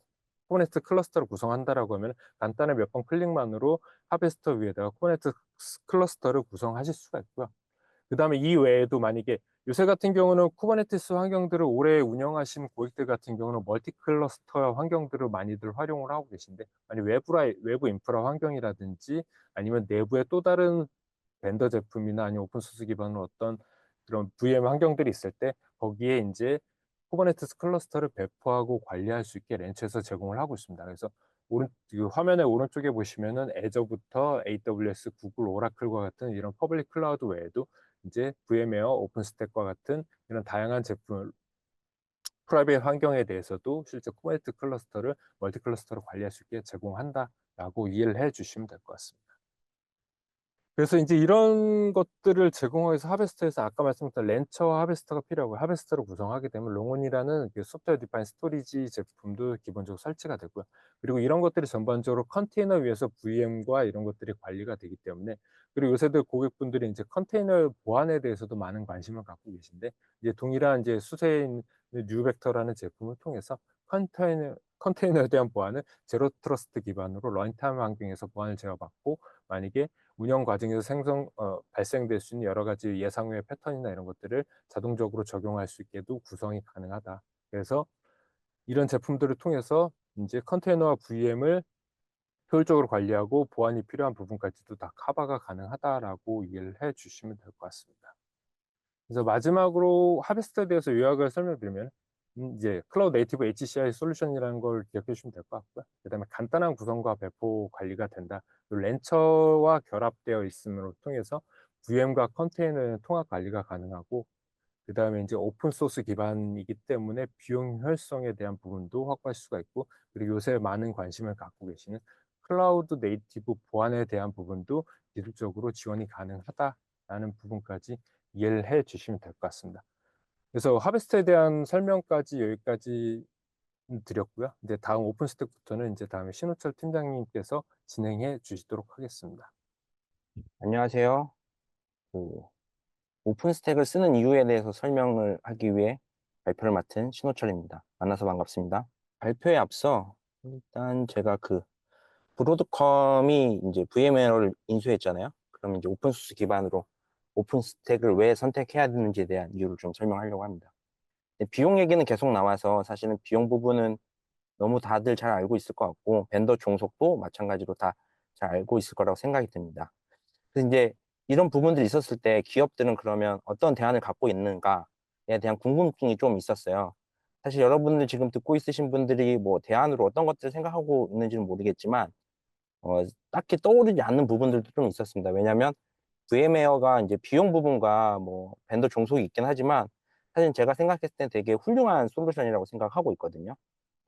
쿠버네티스 클러스터를 구성한다라고 하면 간단한 몇 번 클릭만으로 하베스터 위에다가 쿠버네티스 클러스터를 구성하실 수가 있고요. 그다음에 이 외에도 만약에 요새 같은 경우는 쿠버네티스 환경들을 오래 운영하신 고객들 같은 경우는 멀티 클러스터 환경들을 많이들 활용을 하고 계신데, 아니 외부 인프라 환경이라든지 아니면 내부에 또 다른 벤더 제품이나 아니면 오픈 소스 기반의 어떤 그런 VM 환경들이 있을 때 거기에 인제 쿠버네티스 클러스터를 배포하고 관리할 수 있게 렌처에서 제공을 하고 있습니다. 그래서 그 화면의 오른쪽에 보시면은 애저부터 AWS, 구글, 오라클과 같은 이런 퍼블릭 클라우드 외에도 이제 VM웨어, 오픈스택과 같은 이런 다양한 제품, 프라이빗 환경에 대해서도 실제 쿠버네티스 클러스터를 멀티 클러스터로 관리할 수 있게 제공한다라고 이해를 해 주시면 될 것 같습니다. 그래서 인제 이런 것들을 제공하기 위해서 하베스터에서 아까 말씀드렸던 렌처와 하베스터가 필요하고요. 하베스터를 구성하게 되면 롱온이라는 그 소프트웨어 디파인 스토리지 제품도 기본적으로 설치가 되고요. 그리고 이런 것들이 전반적으로 컨테이너 위에서 VM과 이런 것들이 관리가 되기 때문에, 그리고 요새들 고객분들이 인제 컨테이너 보안에 대해서도 많은 관심을 갖고 계신데, 이제 동일한 이제 수세인 뉴벡터라는 제품을 통해서 컨테이너에 대한 보안을 제로 트러스트 기반으로 런타임 환경에서 보안을 제어받고, 만약에 운영 과정에서 발생될 수 있는 여러 가지 예상 외의 패턴이나 이런 것들을 자동적으로 적용할 수 있게도 구성이 가능하다. 그래서 이런 제품들을 통해서 인제 컨테이너와 VM을 효율적으로 관리하고 보안이 필요한 부분까지도 다 커버가 가능하다라고 이해를 해 주시면 될 것 같습니다. 그래서 마지막으로 하베스트에 대해서 요약을 설명드리면, 이제 클라우드 네이티브 HCI 솔루션이라는 걸 기억해 주시면 될 것 같고요. 그다음에 간단한 구성과 배포 관리가 된다. 그리고 렌처와 결합되어 있음으로 통해서 VM과 컨테이너의 통합 관리가 가능하고, 그다음에 인제 오픈 소스 기반이기 때문에 비용 효율성에 대한 부분도 확보할 수가 있고, 그리고 요새 많은 관심을 갖고 계시는 클라우드 네이티브 보안에 대한 부분도 기술적으로 지원이 가능하다라는 부분까지 이해를 해 주시면 될 것 같습니다. 그래서 하베스트에 대한 설명까지 여기까지 드렸고요. 이제 다음 오픈 스택부터는 인제 다음에 신호철 팀장님께서 진행해 주시도록 하겠습니다. 안녕하세요. 그 오픈스택을 쓰는 이유에 대해서 설명을 하기 위해 발표를 맡은 신호철입니다. 만나서 반갑습니다. 발표에 앞서 일단 제가 브로드컴이 이제 VM웨어를 인수했잖아요. 그럼 이제 오픈소스 기반으로 오픈스택을 왜 선택해야 되는지에 대한 이유를 좀 설명하려고 합니다. 비용 얘기는 계속 나와서 사실은 비용 부분은 너무 다들 잘 알고 있을 것 같고, 벤더 종속도 마찬가지로 다 잘 알고 있을 거라고 생각이 듭니다. 그래서 이제 이런 부분들이 있었을 때 기업들은 그러면 어떤 대안을 갖고 있는가에 대한 궁금증이 좀 있었어요. 사실 여러분들 지금 듣고 있으신 분들이 뭐 대안으로 어떤 것들을 생각하고 있는지는 모르겠지만, 딱히 떠오르지 않는 부분들도 좀 있었습니다. 왜냐하면 VM웨어가 이제 비용 부분과 뭐 벤더 종속이 있긴 하지만, 사실 제가 생각했을 때 되게 훌륭한 솔루션이라고 생각하고 있거든요.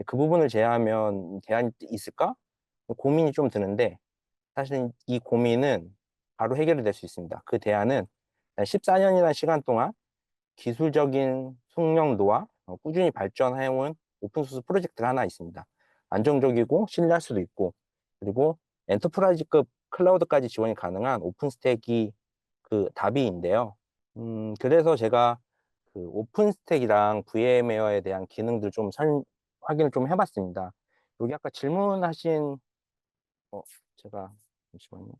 그 부분을 제외하면 대안이 있을까? 고민이 좀 드는데, 사실 이 고민은 바로 해결이 될 수 있습니다. 그 대안은 14년이라는 시간 동안 기술적인 숙련도와 꾸준히 발전해온 오픈소스 프로젝트가 하나 있습니다. 안정적이고 신뢰할 수도 있고, 그리고 엔터프라이즈급 클라우드까지 지원이 가능한 오픈스택이 그 답이인데요. 그래서 제가 그 오픈스택이랑 VM웨어에 대한 기능들 좀 확인을 좀 해봤습니다. 여기 아까 질문하신, 제가 잠시만요.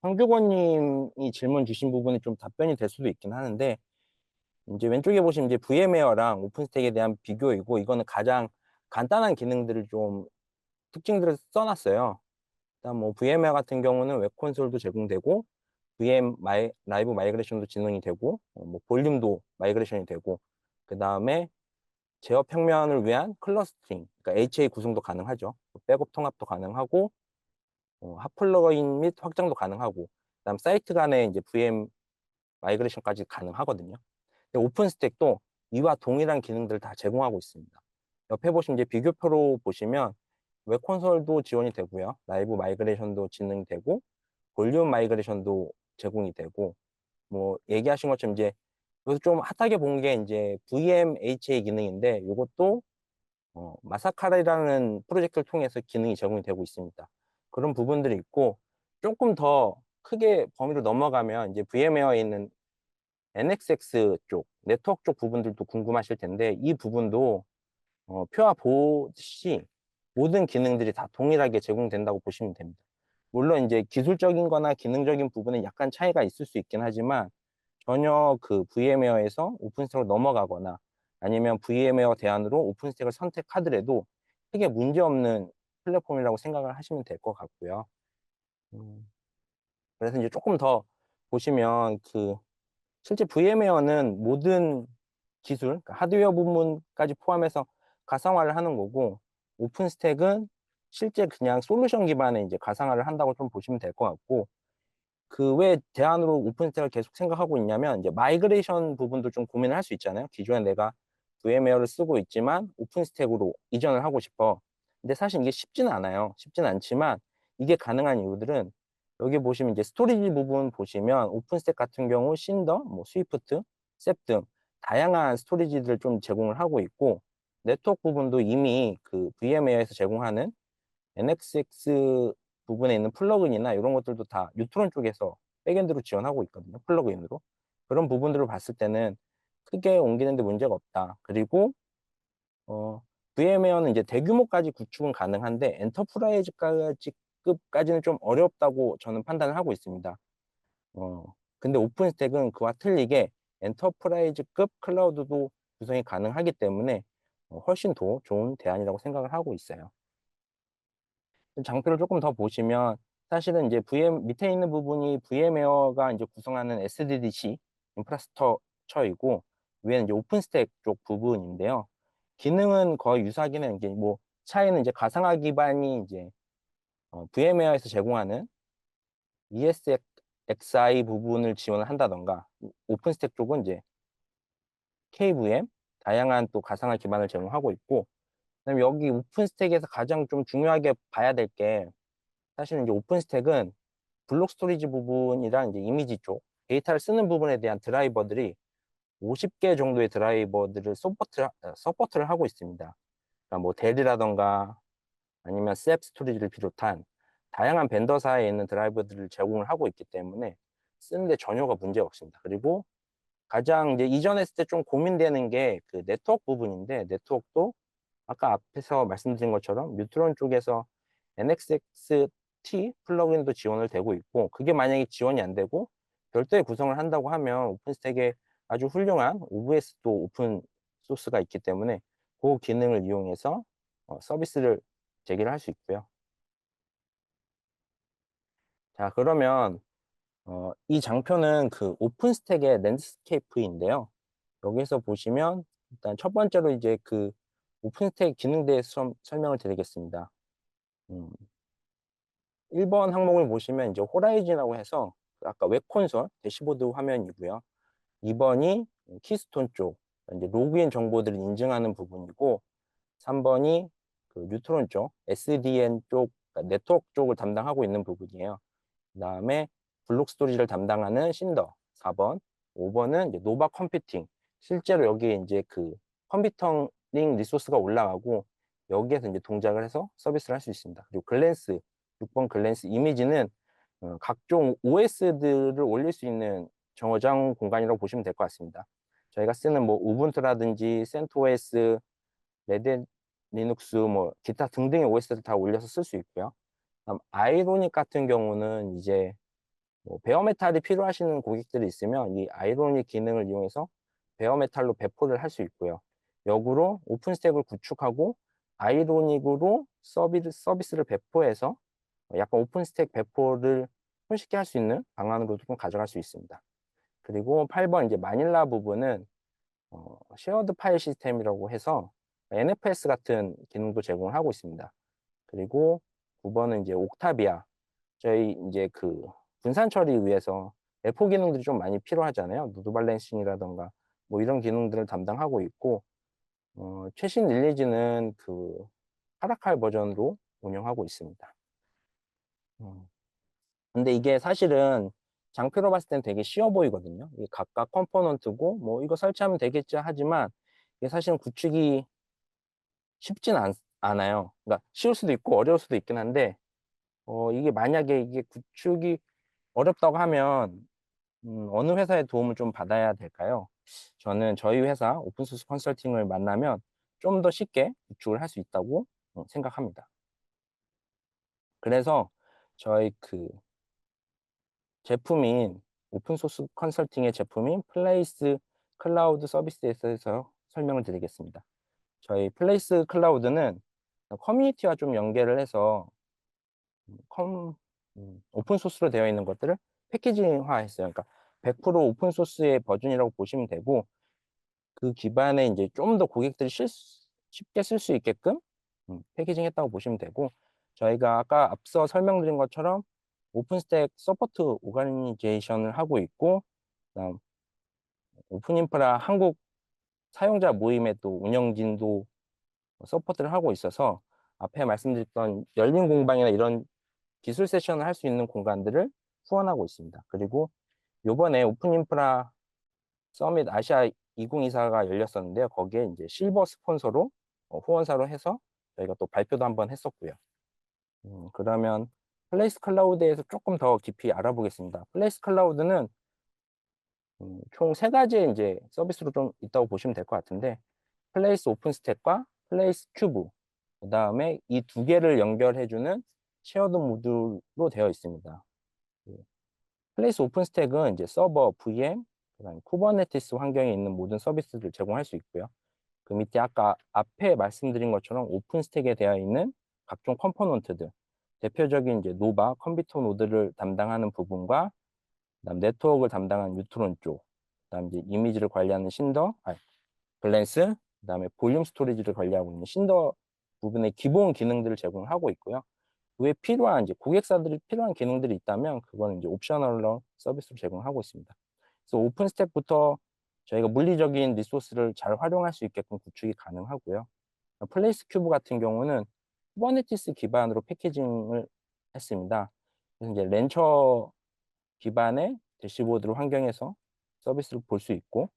황교건님이 질문 주신 부분이 좀 답변이 될 수도 있긴 하는데, 이제 왼쪽에 보시면 이제 VM웨어랑 오픈스택에 대한 비교이고, 이거는 가장 간단한 기능들을 좀 특징들을 써놨어요. 일단 뭐 VM웨어 같은 경우는 웹 콘솔도 제공되고, 라이브 마이그레이션도 진행이 되고, 뭐 볼륨도 마이그레이션이 되고, 그 다음에 제어 평면을 위한 클러스터링, 그러니까 HA 구성도 가능하죠. 백업 통합도 가능하고, 핫플러인 및 확장도 가능하고, 그다음 사이트 간의 이제 VM 마이그레이션까지 가능하거든요. 근데 오픈스택도 이와 동일한 기능들을 다 제공하고 있습니다. 옆에 보시면 이제 비교표로 보시면 웹 콘솔도 지원이 되고요. 라이브 마이그레이션도 진행되고, 볼륨 마이그레이션도 제공이 되고, 뭐 얘기하신 것처럼 이제 여기서 좀 핫하게 본 게 이제 VMHA 기능인데, 이것도 마사카라라는 프로젝트를 통해서 기능이 제공이 되고 있습니다. 그런 부분들이 있고, 조금 더 크게 범위로 넘어가면 이제 VM웨어에 있는 NXX 쪽, 네트워크 쪽 부분들도 궁금하실 텐데, 이 부분도 표와 보듯이 모든 기능들이 다 동일하게 제공된다고 보시면 됩니다. 물론 이제 기술적인 거나 기능적인 부분에 약간 차이가 있을 수 있긴 하지만 전혀 그 VMware에서 오픈스택으로 넘어가거나 아니면 VMware 대안으로 오픈스택을 선택하더라도 크게 문제없는 플랫폼이라고 생각을 하시면 될 것 같고요. 그래서 이제 조금 더 보시면 그 실제 VMware는 모든 기술, 그러니까 하드웨어 부분까지 포함해서 가상화를 하는 거고, 오픈스택은 실제 그냥 솔루션 기반의 이제 가상화를 한다고 좀 보시면 될 것 같고, 그 왜 대안으로 오픈스택을 계속 생각하고 있냐면, 이제 마이그레이션 부분도 좀 고민을 할 수 있잖아요. 기존에 내가 VMware를 쓰고 있지만 오픈스택으로 이전을 하고 싶어. 근데 사실 이게 쉽지는 않아요. 쉽지는 않지만 이게 가능한 이유들은 여기 보시면 이제 스토리지 부분 보시면 오픈스택 같은 경우 신더, 뭐 스위프트, 셉 등 다양한 스토리지들을 좀 제공을 하고 있고, 네트워크 부분도 이미 그 VMware에서 제공하는 NXX 부분에 있는 플러그인이나 이런 것들도 다 뉴트론 쪽에서 백엔드로 지원하고 있거든요. 플러그인으로. 그런 부분들을 봤을 때는 크게 옮기는데 문제가 없다. 그리고 VMware는 이제 대규모까지 구축은 가능한데 엔터프라이즈까지급까지는 좀 어렵다고 저는 판단을 하고 있습니다. 근데 오픈스택은 그와 틀리게 엔터프라이즈급 클라우드도 구성이 가능하기 때문에 훨씬 더 좋은 대안이라고 생각을 하고 있어요. 장표를 조금 더 보시면 사실은 이제 밑에 있는 부분이 VMware가 이제 구성하는 SDDC 인프라스트럭처이고 위에는 이제 오픈스택 쪽 부분인데요. 기능은 거의 유사하긴 해요. 이게 뭐 차이는 이제 가상화 기반이 이제 VMware에서 제공하는 ESXi 부분을 지원을 한다던가 오픈스택 쪽은 이제 KVM 다양한 또 가상화 기반을 제공하고 있고, 그다음에 여기 오픈스택에서 가장 좀 중요하게 봐야 될 게 사실은 이제 오픈스택은 블록 스토리지 부분이랑 이제 이미지 쪽 데이터를 쓰는 부분에 대한 드라이버들이 50개 정도의 드라이버들을 서포트를 하고 있습니다. 그러니까 뭐 델이라던가 아니면 셉 스토리지를 비롯한 다양한 벤더사에 있는 드라이버들을 제공을 하고 있기 때문에 쓰는데 전혀가 문제가 없습니다. 그리고 가장 이제 이전 했을 때 좀 고민되는 게 그 네트워크 부분인데, 네트워크도 아까 앞에서 말씀드린 것처럼 뉴트론 쪽에서 NXXT 플러그인도 지원을 되고 있고, 그게 만약에 지원이 안 되고 별도의 구성을 한다고 하면 오픈스택에 아주 훌륭한 OVS도 오픈 소스가 있기 때문에 그 기능을 이용해서 서비스를 제기를 할 수 있고요. 자, 그러면 이 장표는 그 오픈스택의 랜드스케이프인데요. 여기서 보시면 일단 첫 번째로 이제 그 오픈스택 기능에 대해서 설명을 드리겠습니다. 1번 항목을 보시면 이제 호라이즌이라고 해서 아까 웹 콘솔 대시보드 화면이고요. 2번이 키스톤 쪽, 이제 로그인 정보들을 인증하는 부분이고, 3번이 그 뉴트론 쪽, SDN 쪽, 그러니까 네트워크 쪽을 담당하고 있는 부분이에요. 그 다음에 블록 스토리지를 담당하는 신더 4번, 5번은 이제 노바 컴퓨팅. 실제로 여기에 이제 그 컴퓨터링 리소스가 올라가고 여기에서 이제 동작을 해서 서비스를 할 수 있습니다. 그리고 글랜스 6번 글랜스 이미지는 각종 OS들을 올릴 수 있는 저장 공간이라고 보시면 될 것 같습니다. 저희가 쓰는 뭐 우분투라든지 센토스, 레드 리눅스, 뭐 기타 등등의 OS를 다 올려서 쓸 수 있고요. 다음 아이로닉 같은 경우는 이제 뭐 베어메탈이 필요하시는 고객들이 있으면 이 아이로닉 기능을 이용해서 베어메탈로 배포를 할 수 있고요. 역으로 오픈스택을 구축하고 아이로닉으로 서비스를 배포해서 약간 오픈스택 배포를 손쉽게 할 수 있는 방안으로도 좀 가져갈 수 있습니다. 그리고 8번 이제 마닐라 부분은 쉐어드 파일 시스템이라고 해서 NFS 같은 기능도 제공을 하고 있습니다. 그리고 9번은 이제 옥타비아. 저희 이제 그 분산 처리 위해서 F 기능들이 좀 많이 필요하잖아요. 누드 발렌싱이라던가 뭐 이런 기능들을 담당하고 있고, 최신 릴리즈는 그 파라칼 버전으로 운영하고 있습니다. 근데 이게 사실은 장표로 봤을 땐 되게 쉬워 보이거든요. 이게 각각 컴포넌트고 뭐 이거 설치하면 되겠지 하지만 이게 사실은 구축이 쉽진 않아요. 그러니까 쉬울 수도 있고 어려울 수도 있긴 한데 이게 만약에 이게 구축이 어렵다고 하면 어느 회사의 도움을 좀 받아야 될까요? 저는 저희 회사 오픈소스 컨설팅을 만나면 좀 더 쉽게 구축을 할 수 있다고 생각합니다. 그래서 저희 그 제품인 오픈소스 컨설팅의 제품인 플레이스 클라우드 서비스에 대해서 설명을 드리겠습니다. 저희 플레이스 클라우드는 커뮤니티와 좀 연계를 해서 오픈 소스로 되어 있는 것들을 패키징화 했어요. 그러니까 100% 오픈 소스의 버전이라고 보시면 되고, 그 기반에 이제 좀 더 고객들이 쉽게 쓸 수 있게끔 패키징 했다고 보시면 되고, 저희가 아까 앞서 설명드린 것처럼 오픈스택 서포트 오가니제이션을 하고 있고, 그다음 오픈인프라 한국 사용자 모임의 또 운영진도 서포트를 하고 있어서, 앞에 말씀드렸던 열린 공방이나 이런 기술 세션을 할 수 있는 공간들을 후원하고 있습니다. 그리고 요번에 오픈인프라 서밋 아시아 2024가 열렸었는데요. 거기에 이제 실버 스폰서로 후원사로 해서 저희가 또 발표도 한번 했었고요. 그러면 플레이스 클라우드에서 조금 더 깊이 알아보겠습니다. 플레이스 클라우드는 총 세 가지의 이제 서비스로 좀 있다고 보시면 될 것 같은데, 플레이스 오픈스택과 플레이스 큐브, 그 다음에 이 두 개를 연결해주는 쉐어드 모듈로 되어 있습니다. 플레이스 오픈스택은 이제 서버, VM, 그다음에 쿠버네티스 환경에 있는 모든 서비스를 제공할 수 있고요. 그 밑에 아까 앞에 말씀드린 것처럼 오픈스택에 되어 있는 각종 컴포넌트들, 대표적인 이제 노바, 컴퓨터 노드를 담당하는 부분과 그다음 네트워크를 담당한 뉴트론 쪽, 그다음 이제 이미지를 관리하는 글랜스, 그다음에 볼륨 스토리지를 관리하고 있는 신더 부분의 기본 기능들을 제공하고 있고요. 그 외에 필요한 이제 고객사들이 필요한 기능들이 있다면 그거는 이제 옵셔널로 서비스로 제공하고 있습니다. 그래서 오픈 스택부터 저희가 물리적인 리소스를 잘 활용할 수 있게끔 구축이 가능하고요. 플레이스 큐브 같은 경우는 쿠버네티스 기반으로 패키징을 했습니다. 그래서 이제 렌처 기반의 대시보드 환경에서 서비스를 볼 수 있고,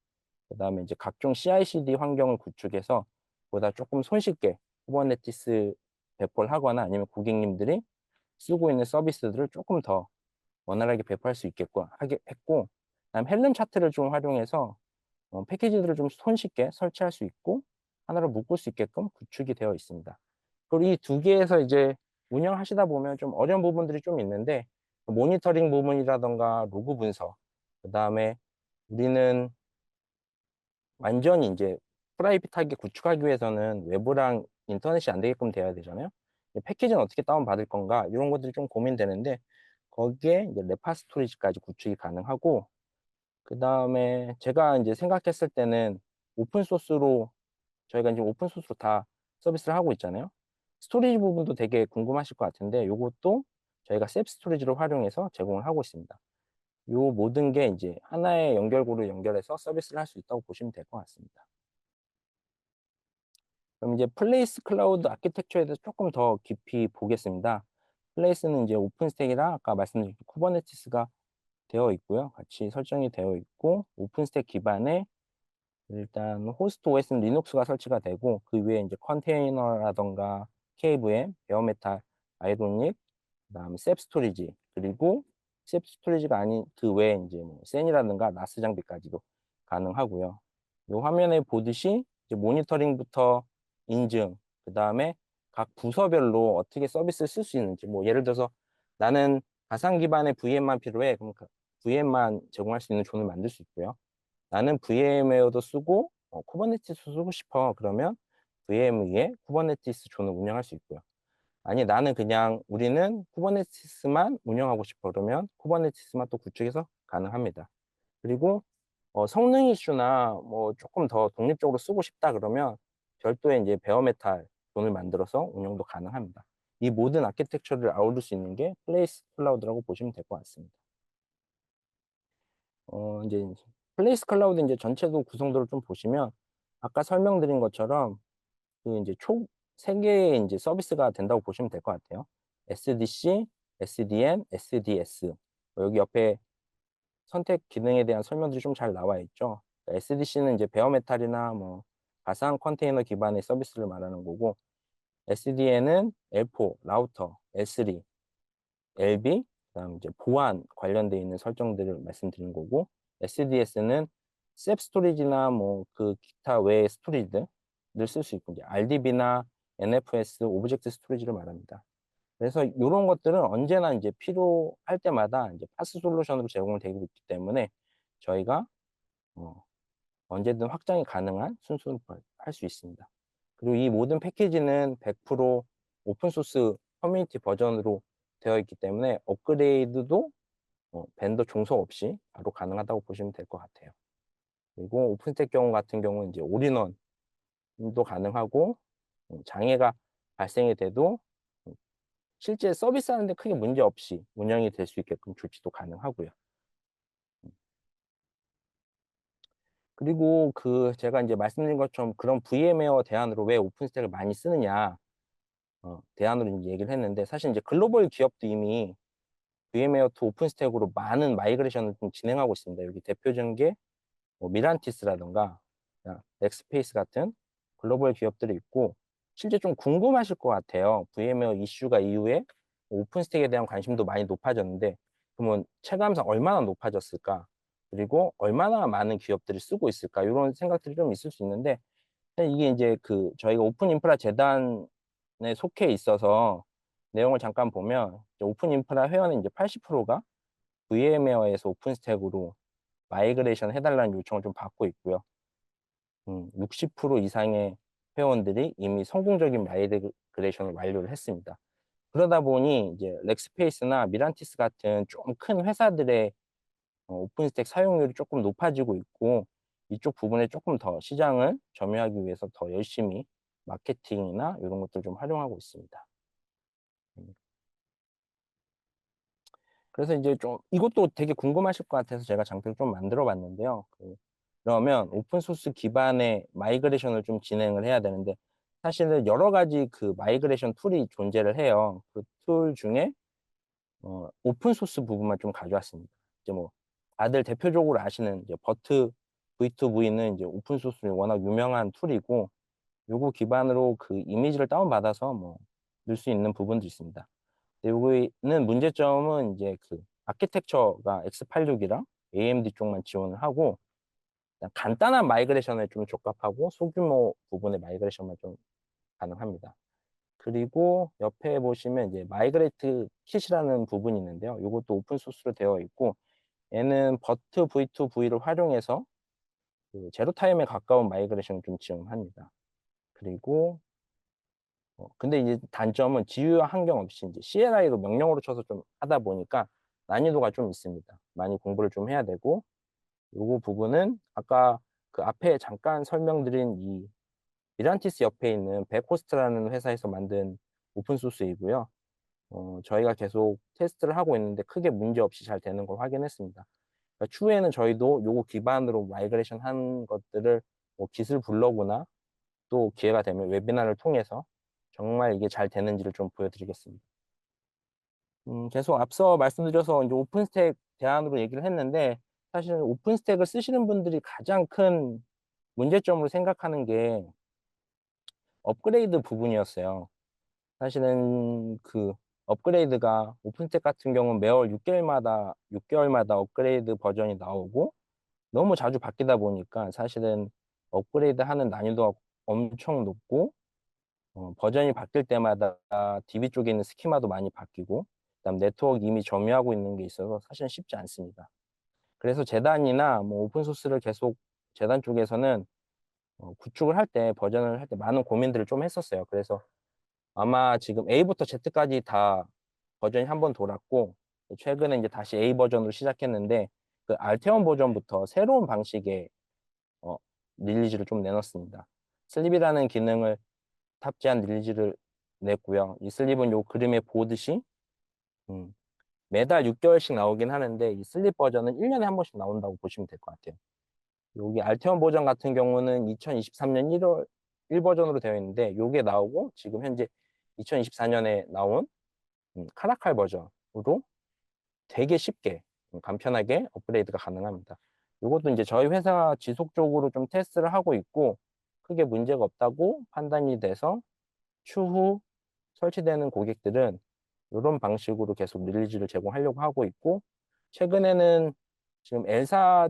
그다음에 이제 각종 CI/CD 환경을 구축해서 보다 조금 손쉽게 쿠버네티스 배포를 하거나 아니면 고객님들이 쓰고 있는 서비스들을 조금 더 원활하게 배포할 수 있게끔 하게 했고, 그다음 헬름 차트를 좀 활용해서 패키지들을 좀 손쉽게 설치할 수 있고 하나로 묶을 수 있게끔 구축이 되어 있습니다. 그리고 이 두 개에서 이제 운영하시다 보면 좀 어려운 부분들이 좀 있는데, 모니터링 부분이라던가 로그 분석, 그다음에 우리는 완전히 이제 프라이빗하게 구축하기 위해서는 외부랑 인터넷이 안 되게끔 돼야 되잖아요. 패키지는 어떻게 다운받을 건가 이런 것들이 좀 고민되는데, 거기에 이제 레파스토리지까지 구축이 가능하고, 그 다음에 제가 이제 생각했을 때는 오픈 소스로, 저희가 이제 오픈 소스로 다 서비스를 하고 있잖아요. 스토리지 부분도 되게 궁금하실 것 같은데, 이것도 저희가 셀프 스토리지를 활용해서 제공을 하고 있습니다. 요 모든 게 이제 하나의 연결고를 연결해서 서비스를 할 수 있다고 보시면 될 것 같습니다. 그럼 이제 플레이스 클라우드 아키텍처에 대해서 조금 더 깊이 보겠습니다. 플레이스는 이제 오픈스택이랑 아까 말씀드린 쿠버네티스가 되어 있고요. 같이 설정이 되어 있고, 오픈스택 기반에 일단 호스트 OS는 리눅스가 설치가 되고, 그 위에 이제 컨테이너라던가 KVM, 베어메탈, 아이로닉, 그다음에 셉 스토리지, 그리고 셉 스토리지가 아닌 그 외에 이제 뭐 센이라든가 나스 장비까지도 가능하고요. 이 화면에 보듯이 이제 모니터링부터 인증, 그다음에 각 부서별로 어떻게 서비스를 쓸 수 있는지, 뭐 예를 들어서 나는 가상 기반의 VM만 필요해, 그럼 VM만 제공할 수 있는 존을 만들 수 있고요. 나는 VM웨어도 쓰고 쿠버네티스 쓰고 싶어, 그러면 VM 위에 쿠버네티스 존을 운영할 수 있고요. 아니 나는 그냥 우리는 쿠버네티스만 운영하고 싶어, 그러면 쿠버네티스만 또 구축해서 가능합니다. 그리고 성능 이슈나 뭐 조금 더 독립적으로 쓰고 싶다 그러면 별도의 이제 베어메탈 존을 만들어서 운영도 가능합니다. 이 모든 아키텍처를 아우를 수 있는 게 플레이스 클라우드라고 보시면 될 것 같습니다. 이제 플레이스 클라우드 이제 전체도 구성도를 좀 보시면 아까 설명드린 것처럼 그 이제 총 3개의 이제 서비스가 된다고 보시면 될 것 같아요. SDC, SDN, SDS. 여기 옆에 선택 기능에 대한 설명들이 좀 잘 나와 있죠. SDC는 이제 베어메탈이나 뭐 가상 컨테이너 기반의 서비스를 말하는 거고, SDN은 L4, 라우터, L3, LB, 그다음 이제 보안 관련돼 있는 설정들을 말씀드린 거고, SDS는 셉 스토리지나 뭐 그 기타 외의 스토리지들을 쓸 수 있고, 이제 RDB나 NFS 오브젝트 스토리지를 말합니다. 그래서 이런 것들은 언제나 이제 필요할 때마다 이제 파스 솔루션으로 제공을 되고 있기 때문에 저희가 언제든 확장이 가능한 순수를 할 수 있습니다. 그리고 이 모든 패키지는 100% 오픈소스 커뮤니티 버전으로 되어 있기 때문에 업그레이드도 벤더 종속 없이 바로 가능하다고 보시면 될 것 같아요. 그리고 오픈스택 경우 같은 경우는 이제 올인원도 가능하고 장애가 발생이 돼도 실제 서비스하는데 크게 문제 없이 운영이 될 수 있게끔 조치도 가능하고요. 그리고 제가 이제 말씀드린 것처럼 그런 VM웨어 대안으로 왜 오픈스택을 많이 쓰느냐, 대안으로 이제 얘기를 했는데, 사실 이제 글로벌 기업도 이미 VM웨어 투 오픈스택으로 많은 마이그레이션을 좀 진행하고 있습니다. 여기 대표적인 게 미란티스라든가 넥스페이스 같은 글로벌 기업들이 있고, 실제 좀 궁금하실 것 같아요. VM웨어 이슈가 이후에 오픈스택에 대한 관심도 많이 높아졌는데, 그러면 체감상 얼마나 높아졌을까? 그리고 얼마나 많은 기업들이 쓰고 있을까? 이런 생각들이 좀 있을 수 있는데, 이게 이제 저희가 오픈 인프라 재단에 속해 있어서 내용을 잠깐 보면, 오픈 인프라 회원의 이제 80%가 VM웨어에서 오픈스택으로 마이그레이션 해달라는 요청을 좀 받고 있고요. 60% 이상의 회원들이 이미 성공적인 마이그레이션을 완료를 했습니다. 그러다 보니 이제 렉스페이스나 미란티스 같은 좀 큰 회사들의 오픈스택 사용률이 조금 높아지고 있고, 이쪽 부분에 조금 더 시장을 점유하기 위해서 더 열심히 마케팅이나 이런 것들 좀 활용하고 있습니다. 그래서 이제 좀 이것도 되게 궁금하실 것 같아서 제가 장표를 좀 만들어 봤는데요. 그러면 오픈소스 기반의 마이그레이션을 좀 진행을 해야 되는데, 사실은 여러 가지 마이그레이션 툴이 존재를 해요. 그 툴 중에 오픈소스 부분만 좀 가져왔습니다. 이제 뭐 다들 대표적으로 아시는 이제 버트 V2V는 이제 오픈소스로 워낙 유명한 툴이고, 요거 기반으로 이미지를 다운받아서 뭐 넣을 수 있는 부분도 있습니다. 여기는 문제점은 이제 아키텍처가 x86이랑 AMD 쪽만 지원을 하고, 그냥 간단한 마이그레이션에 좀 적합하고 소규모 부분의 마이그레이션만 좀 가능합니다. 그리고 옆에 보시면 이제 마이그레이트 킷이라는 부분이 있는데요. 이것도 오픈 소스로 되어 있고, 얘는 버트 V2V를 활용해서 제로 타임에 가까운 마이그레이션을 좀 지원합니다. 그리고 근데 이제 단점은 지유와 환경 없이 이제 CLI로 명령어로 쳐서 좀 하다 보니까 난이도가 좀 있습니다. 많이 공부를 좀 해야 되고, 요거 부분은 아까 앞에 잠깐 설명드린 이 미란티스 옆에 있는 백호스트라는 회사에서 만든 오픈소스이고요. 저희가 계속 테스트를 하고 있는데 크게 문제 없이 잘 되는 걸 확인했습니다. 그러니까 추후에는 저희도 요거 기반으로 마이그레이션 한 것들을 뭐 기술 블로그나 또 기회가 되면 웨비나를 통해서 정말 이게 잘 되는지를 좀 보여드리겠습니다. 계속 앞서 말씀드려서 이제 오픈스택 대안으로 얘기를 했는데, 사실 오픈스택을 쓰시는 분들이 가장 큰 문제점으로 생각하는 게 업그레이드 부분이었어요. 사실은 업그레이드가 오픈스택 같은 경우는 매월 6개월마다 업그레이드 버전이 나오고, 너무 자주 바뀌다 보니까 사실은 업그레이드 하는 난이도가 엄청 높고, 버전이 바뀔 때마다 DB 쪽에 있는 스키마도 많이 바뀌고, 그다음 네트워크 이미 점유하고 있는 게 있어서 사실은 쉽지 않습니다. 그래서 재단이나 뭐 오픈소스를 계속 재단 쪽에서는 구축을 할 때, 버전을 할 때 많은 고민들을 좀 했었어요. 그래서 아마 지금 A부터 Z까지 다 버전이 한 번 돌았고, 최근에 이제 다시 A 버전으로 시작했는데, 알테온 버전부터 새로운 방식의 릴리즈를 좀 내놨습니다. 슬립이라는 기능을 탑재한 릴리즈를 냈고요. 이 슬립은 요 그림에 보듯이 매달 6개월씩 나오긴 하는데, 이 슬립 버전은 1년에 한 번씩 나온다고 보시면 될 것 같아요. 여기 알테온 버전 같은 경우는 2023년 1월 1버전으로 되어 있는데, 요게 나오고 지금 현재 2024년에 나온 카라칼 버전으로 되게 쉽게 간편하게 업그레이드가 가능합니다. 이것도 이제 저희 회사 지속적으로 좀 테스트를 하고 있고, 크게 문제가 없다고 판단이 돼서 추후 설치되는 고객들은 이런 방식으로 계속 릴리즈를 제공하려고 하고 있고, 최근에는 지금 L사,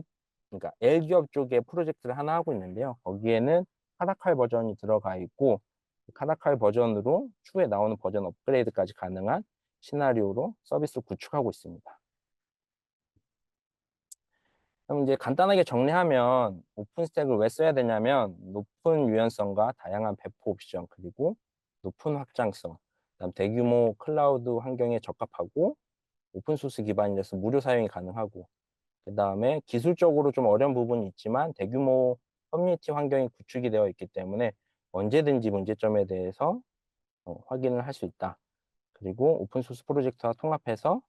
그러니까 L기업 쪽에 프로젝트를 하나 하고 있는데요. 거기에는 카라칼 버전이 들어가 있고, 카라칼 버전으로 추후에 나오는 버전 업그레이드까지 가능한 시나리오로 서비스를 구축하고 있습니다. 그럼 이제 간단하게 정리하면 오픈스택을 왜 써야 되냐면 높은 유연성과 다양한 배포 옵션 그리고 높은 확장성, 그다음 대규모 클라우드 환경에 적합하고 오픈소스 기반이라서 무료 사용이 가능하고 그다음에 기술적으로 좀 어려운 부분이 있지만 대규모 커뮤니티 환경이 구축이 되어 있기 때문에 언제든지 문제점에 대해서 확인을 할 수 있다. 그리고 오픈소스 프로젝트와 통합해서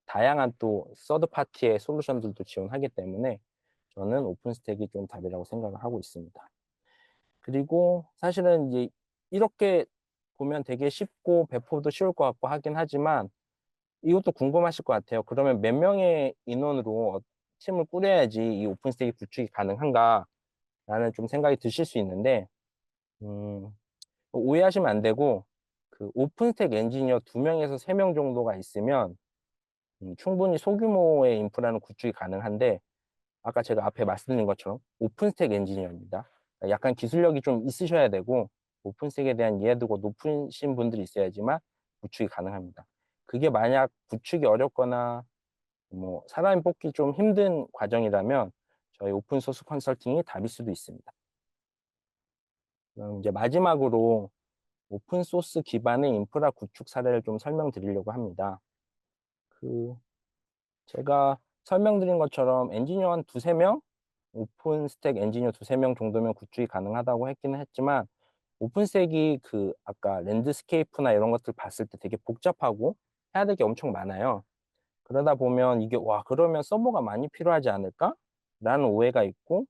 다양한 또 서드 파티의 솔루션들도 지원하기 때문에 저는 오픈스택이 좀 답이라고 생각을 하고 있습니다. 그리고 사실은 이제 이렇게 보면 되게 쉽고 배포도 쉬울 것 같고 하긴 하지만 이것도 궁금하실 것 같아요. 그러면 몇 명의 인원으로 팀을 꾸려야지 이 오픈스택이 구축이 가능한가? 라는 좀 생각이 드실 수 있는데, 오해하시면 안 되고, 그 오픈스택 엔지니어 2명에서 3명 정도가 있으면 충분히 소규모의 인프라는 구축이 가능한데, 아까 제가 앞에 말씀드린 것처럼 오픈스택 엔지니어입니다. 약간 기술력이 좀 있으셔야 되고, 오픈스택에 대한 이해도가 높으신 분들이 있어야지만 구축이 가능합니다. 그게 만약 구축이 어렵거나 뭐 사람이 뽑기 좀 힘든 과정이라면 저희 오픈소스 컨설팅이 답일 수도 있습니다. 그럼 이제 마지막으로 오픈소스 기반의 인프라 구축 사례를 좀 설명드리려고 합니다. 제가 설명드린 것처럼 엔지니어 한 2~3명, 오픈스택 엔지니어 2~3명 정도면 구축이 가능하다고 했기는 했지만 오픈스택이 아까 랜드스케이프나 이런 것들 봤을 때 되게 복잡하고 해야 될 게 엄청 많아요. 그러다 보면 이게 그러면 서버가 많이 필요하지 않을까? 라는 오해가 있고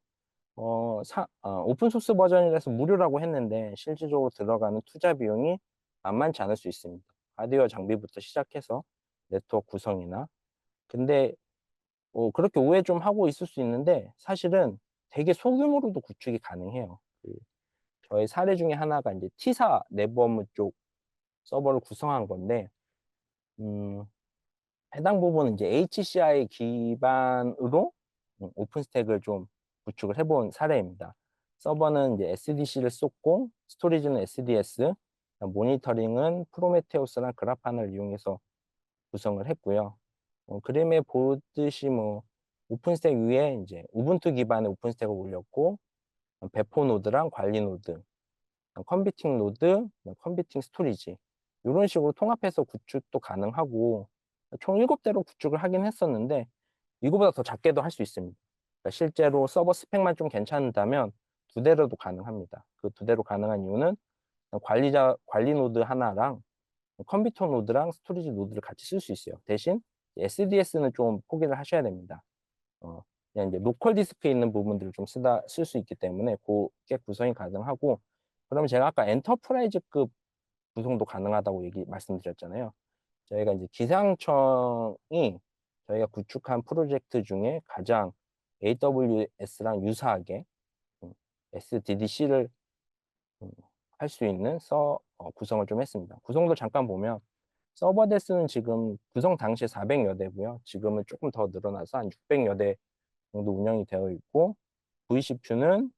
오픈소스 버전이라서 무료라고 했는데 실질적으로 들어가는 투자 비용이 만만치 않을 수 있습니다. 하드웨어 장비부터 시작해서 네트워크 구성이나 근데 그렇게 오해 좀 하고 있을 수 있는데 사실은 되게 소규모로도 구축이 가능해요. 저희 사례 중에 하나가 이제 T사 내부 업무 쪽 서버를 구성한 건데 음, 해당 부분은 이제 HCI 기반으로 오픈스택을 좀 구축을 해본 사례입니다. 서버는 이제 SDC를 쏟고 스토리지는 SDS, 모니터링은 프로메테우스랑 그라파나를 이용해서 구성을 했고요. 그림에 보듯이 뭐 오픈스택 위에 이제 우분투 기반의 오픈스택을 올렸고 배포 노드랑 관리 노드, 컴퓨팅 노드, 컴퓨팅 스토리지 이런 식으로 통합해서 구축도 가능하고 총 7대로 구축을 하긴 했었는데 이거보다 더 작게도 할 수 있습니다. 그러니까 실제로 서버 스펙만 좀 괜찮다면 2대로도 가능합니다. 그 2대로 가능한 이유는 관리 노드 하나랑 컴퓨터 노드랑 스토리지 노드를 같이 쓸 수 있어요. 대신 SDS는 좀 포기를 하셔야 됩니다. 그냥 이제 로컬 디스크에 있는 부분들을 좀 쓸 수 있기 때문에 그게 구성이 가능하고 그러면 제가 아까 엔터프라이즈급 구성도 가능하다고 말씀드렸잖아요. 저희가 이제 기상청이 저희가 구축한 프로젝트 중에 가장 AWS랑 유사하게 SDDC를 할 수 있는 구성을 좀 했습니다. 구성도 잠깐 보면 서버 대수는 지금 구성 당시에 400여 대고요. 지금은 조금 더 늘어나서 한 600여 대 정도 운영이 되어 있고 VCPU는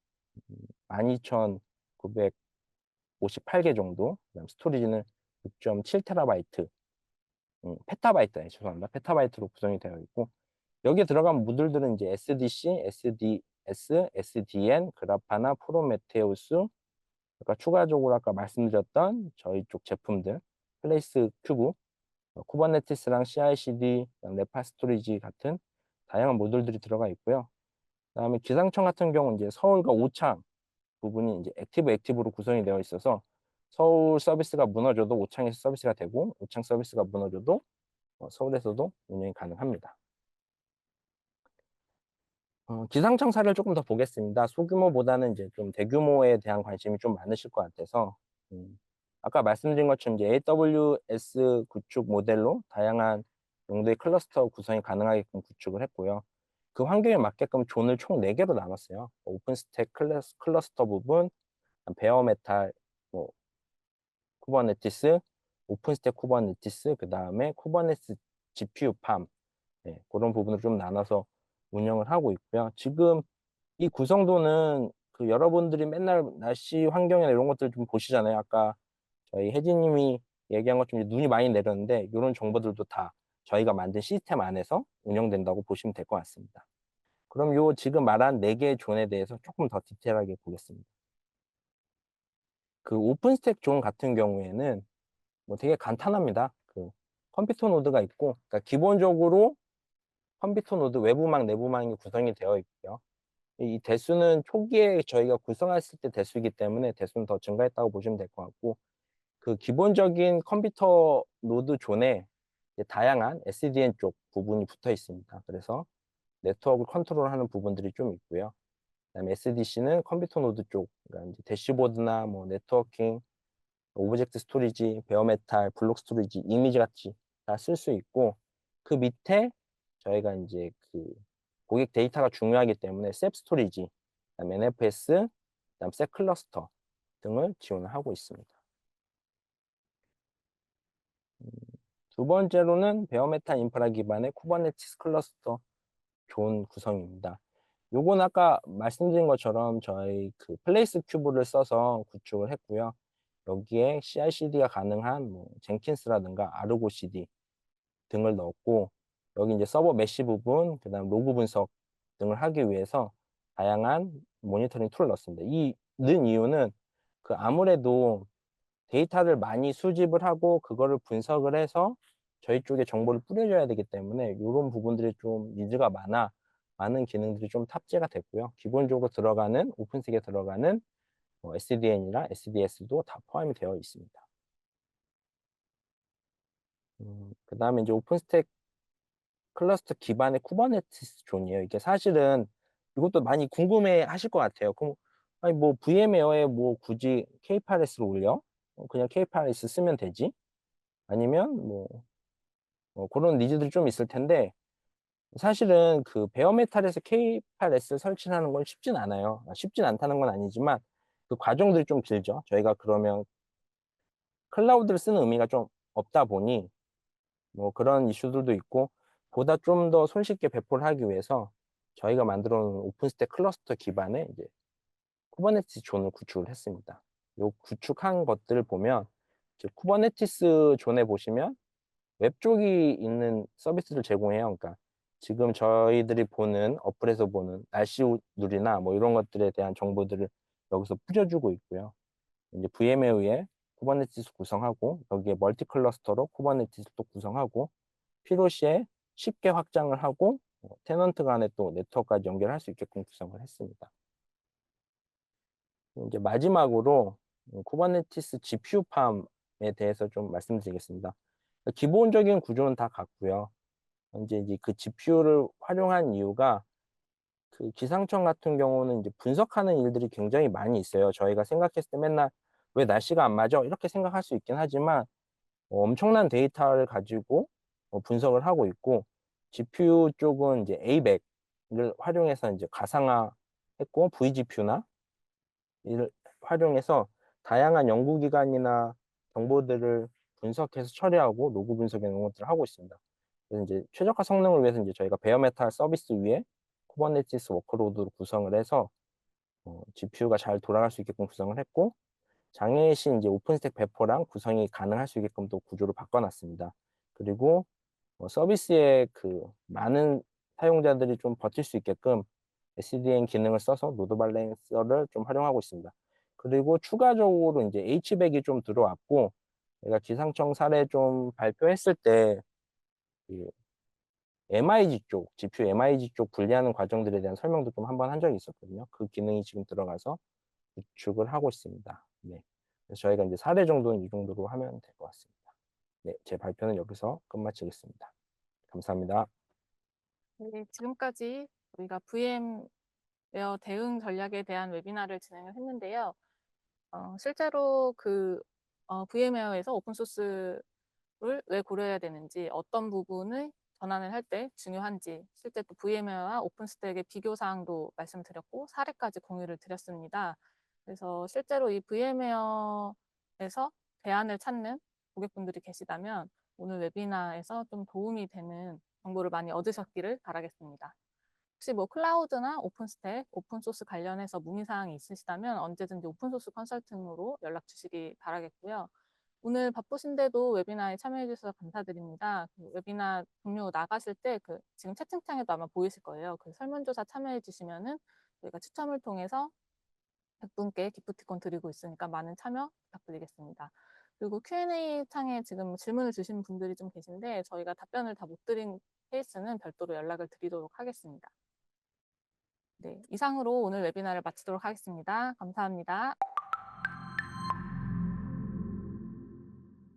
12,958개 정도, 그다음 스토리지는 6.7TB, 페타바이트, 죄송합니다. 페타바이트로 구성이 되어 있고 여기에 들어간 모듈들은 이제 SDC, SDS, SDN, 그라파나, 프로메테우스, 그러니까 추가적으로 아까 말씀드렸던 저희 쪽 제품들, 플레이스 큐브, 쿠버네티스랑 CI/CD, 레파 스토리지 같은 다양한 모듈들이 들어가 있고요. 그다음에 기상청 같은 경우는 이제 서울과 오창 부분이 이제 액티브로 구성이 되어 있어서 서울 서비스가 무너져도 오창에서 서비스가 되고 오창 서비스가 무너져도 서울에서도 운영이 가능합니다. 기상청 사례를 조금 더 보겠습니다. 소규모보다는 이제 좀 대규모에 대한 관심이 좀 많으실 것 같아서 아까 말씀드린 것처럼 이제 AWS 구축 모델로 다양한 용도의 클러스터 구성이 가능하게끔 구축을 했고요. 그 환경에 맞게끔 존을 총 4개로 나눴어요. 오픈스택 클러스터 부분, 베어메탈, 뭐 쿠버네티스, 오픈스택 쿠버네티스, 그 다음에 쿠버네티스 GPU 팜, 그런 부분을 좀 나눠서 운영을 하고 있고요. 지금 이 구성도는 그 여러분들이 맨날 날씨 환경이나 이런 것들 좀 보시잖아요. 아까 저희 혜진님이 얘기한 것처럼 눈이 많이 내렸는데 이런 정보들도 다 저희가 만든 시스템 안에서 운영된다고 보시면 될 것 같습니다. 그럼 요 지금 말한 4개의 존에 대해서 조금 더 디테일하게 보겠습니다. 그 오픈스택 존 같은 경우에는 뭐 되게 간단합니다. 그 컴퓨터 노드가 있고, 그러니까 기본적으로 컴퓨터 노드 외부망, 내부망이 구성이 되어 있고요. 이 대수는 초기에 저희가 구성했을 때 대수이기 때문에 대수는 더 증가했다고 보시면 될 것 같고, 그 기본적인 컴퓨터 노드 존에 이제 다양한 SDN 쪽 부분이 붙어 있습니다. 그래서 네트워크 컨트롤하는 부분들이 좀 있고요. 그다음에 SDC는 컴퓨터 노드 쪽, 그러니까 이제 대시보드나 뭐 네트워킹, 오브젝트 스토리지, 베어메탈, 블록 스토리지, 이미지 같이 다 쓸 수 있고, 그 밑에 저희가 이제 그 고객 데이터가 중요하기 때문에 셉 스토리지, 그다음에 NFS, 그다음 셉 클러스터 등을 지원하고 있습니다. 두 번째로는 베어메탈 인프라 기반의 쿠버네티스 클러스터 존 구성입니다. 요건 아까 말씀드린 것처럼 저희 그 플레이스 큐브를 써서 구축을 했고요. 여기에 CI/CD가 가능한 뭐 젠킨스라든가 아르고 CD 등을 넣었고, 여기 이제 서버 메시 부분, 그다음 로그 분석 등을 하기 위해서 다양한 모니터링 툴을 넣었습니다. 이 넣은 이유는 그 아무래도 데이터를 많이 수집을 하고 그거를 분석을 해서 저희 쪽에 정보를 뿌려줘야 되기 때문에 이런 부분들이 좀 니즈가 많은 기능들이 좀 탑재가 됐고요. 기본적으로 들어가는 오픈스택에 들어가는 SDN이나 SDS도 다 포함이 되어 있습니다. 그 다음에 이제 오픈스택 클러스터 기반의 쿠버네티스 존이에요. 이게 사실은 이것도 많이 궁금해 하실 것 같아요. 그럼 아니 뭐 VM웨어에 뭐 굳이 K8S를 올려? 그냥 K8S 쓰면 되지? 아니면 그런 니즈들이 좀 있을 텐데, 사실은 그 베어메탈에서 K8S를 설치하는 건 쉽진 않아요. 쉽진 않다는 건 아니지만 그 과정들이 좀 길죠. 저희가 그러면 클라우드를 쓰는 의미가 좀 없다 보니 뭐 그런 이슈들도 있고, 보다 좀 더 손쉽게 배포를 하기 위해서 저희가 만들어 놓은 오픈스택 클러스터 기반의 이제 쿠버네티스 존을 구축을 했습니다. 요 구축한 것들을 보면 쿠버네티스 존에 보시면 웹 쪽이 있는 서비스를 제공해요. 그러니까 지금 저희들이 보는 어플에서 보는 날씨 누리나 뭐 이런 것들에 대한 정보들을 여기서 뿌려주고 있고요. 이제 VM웨어에 쿠버네티스 구성하고 여기에 멀티 클러스터로 쿠버네티스 또 구성하고 필요시에 쉽게 확장을 하고 테넌트 간에 또 네트워크까지 연결할 수 있게끔 구성을 했습니다. 이제 마지막으로 쿠버네티스 GPU 팜에 대해서 좀 말씀드리겠습니다. 기본적인 구조는 다 같고요. 이제 그 GPU를 활용한 이유가 그 기상청 같은 경우는 이제 분석하는 일들이 굉장히 많이 있어요. 저희가 생각했을 때 맨날 왜 날씨가 안 맞아? 이렇게 생각할 수 있긴 하지만 엄청난 데이터를 가지고 분석을 하고 있고, GPU 쪽은 이제 ABAC을 활용해서 이제 가상화했고, VGPU나 이를 활용해서 다양한 연구기관이나 정보들을 분석해서 처리하고 로그 분석 이런 것들을 하고 있습니다. 그래서 이제 최적화 성능을 위해서 이제 저희가 베어메탈 서비스 위에 쿠버네티스 워크로드를 구성을 해서 GPU가 잘 돌아갈 수 있게끔 구성을 했고, 장애의 시 이제 오픈스택 배포랑 구성이 가능할 수 있게끔 또 구조를 바꿔놨습니다. 그리고 서비스에 그 많은 사용자들이 좀 버틸 수 있게끔 SDN 기능을 써서 로드 밸런서를 좀 활용하고 있습니다. 그리고 추가적으로 이제 H백이 좀 들어왔고, 제가 기상청 사례 좀 발표했을 때 그 MIG 쪽, GPU MIG 쪽 분리하는 과정들에 대한 설명도 좀 한번 한 적이 있었거든요. 그 기능이 지금 들어가서 구축을 하고 있습니다. 네. 그래서 저희가 이제 사례 정도는 이 정도로 하면 될 것 같습니다. 네, 제 발표는 여기서 끝마치겠습니다. 감사합니다. 네, 지금까지 우리가 VM웨어 대응 전략에 대한 웨비나를 진행을 했는데요. 실제로 그 VM웨어에서 오픈소스를 왜 고려해야 되는지, 어떤 부분을 전환을 할 때 중요한지, 실제 또 VM웨어와 오픈스택의 비교 사항도 말씀드렸고 사례까지 공유를 드렸습니다. 그래서 실제로 이 VM웨어에서 대안을 찾는 고객분들이 계시다면 오늘 웨비나에서 좀 도움이 되는 정보를 많이 얻으셨기를 바라겠습니다. 혹시 뭐 클라우드나 오픈스택, 오픈소스 관련해서 문의사항이 있으시다면 언제든지 오픈소스 컨설팅으로 연락 주시기 바라겠고요. 오늘 바쁘신데도 웨비나에 참여해 주셔서 감사드립니다. 그 웨비나 종료 나가실 때 지금 채팅창에도 아마 보이실 거예요. 그 설문조사 참여해 주시면은 저희가 추첨을 통해서 100분께 기프티콘 드리고 있으니까 많은 참여 부탁드리겠습니다. 그리고 Q&A 창에 지금 질문을 주신 분들이 좀 계신데 저희가 답변을 다 못 드린 케이스는 별도로 연락을 드리도록 하겠습니다. 네, 이상으로 오늘 웨비나를 마치도록 하겠습니다. 감사합니다.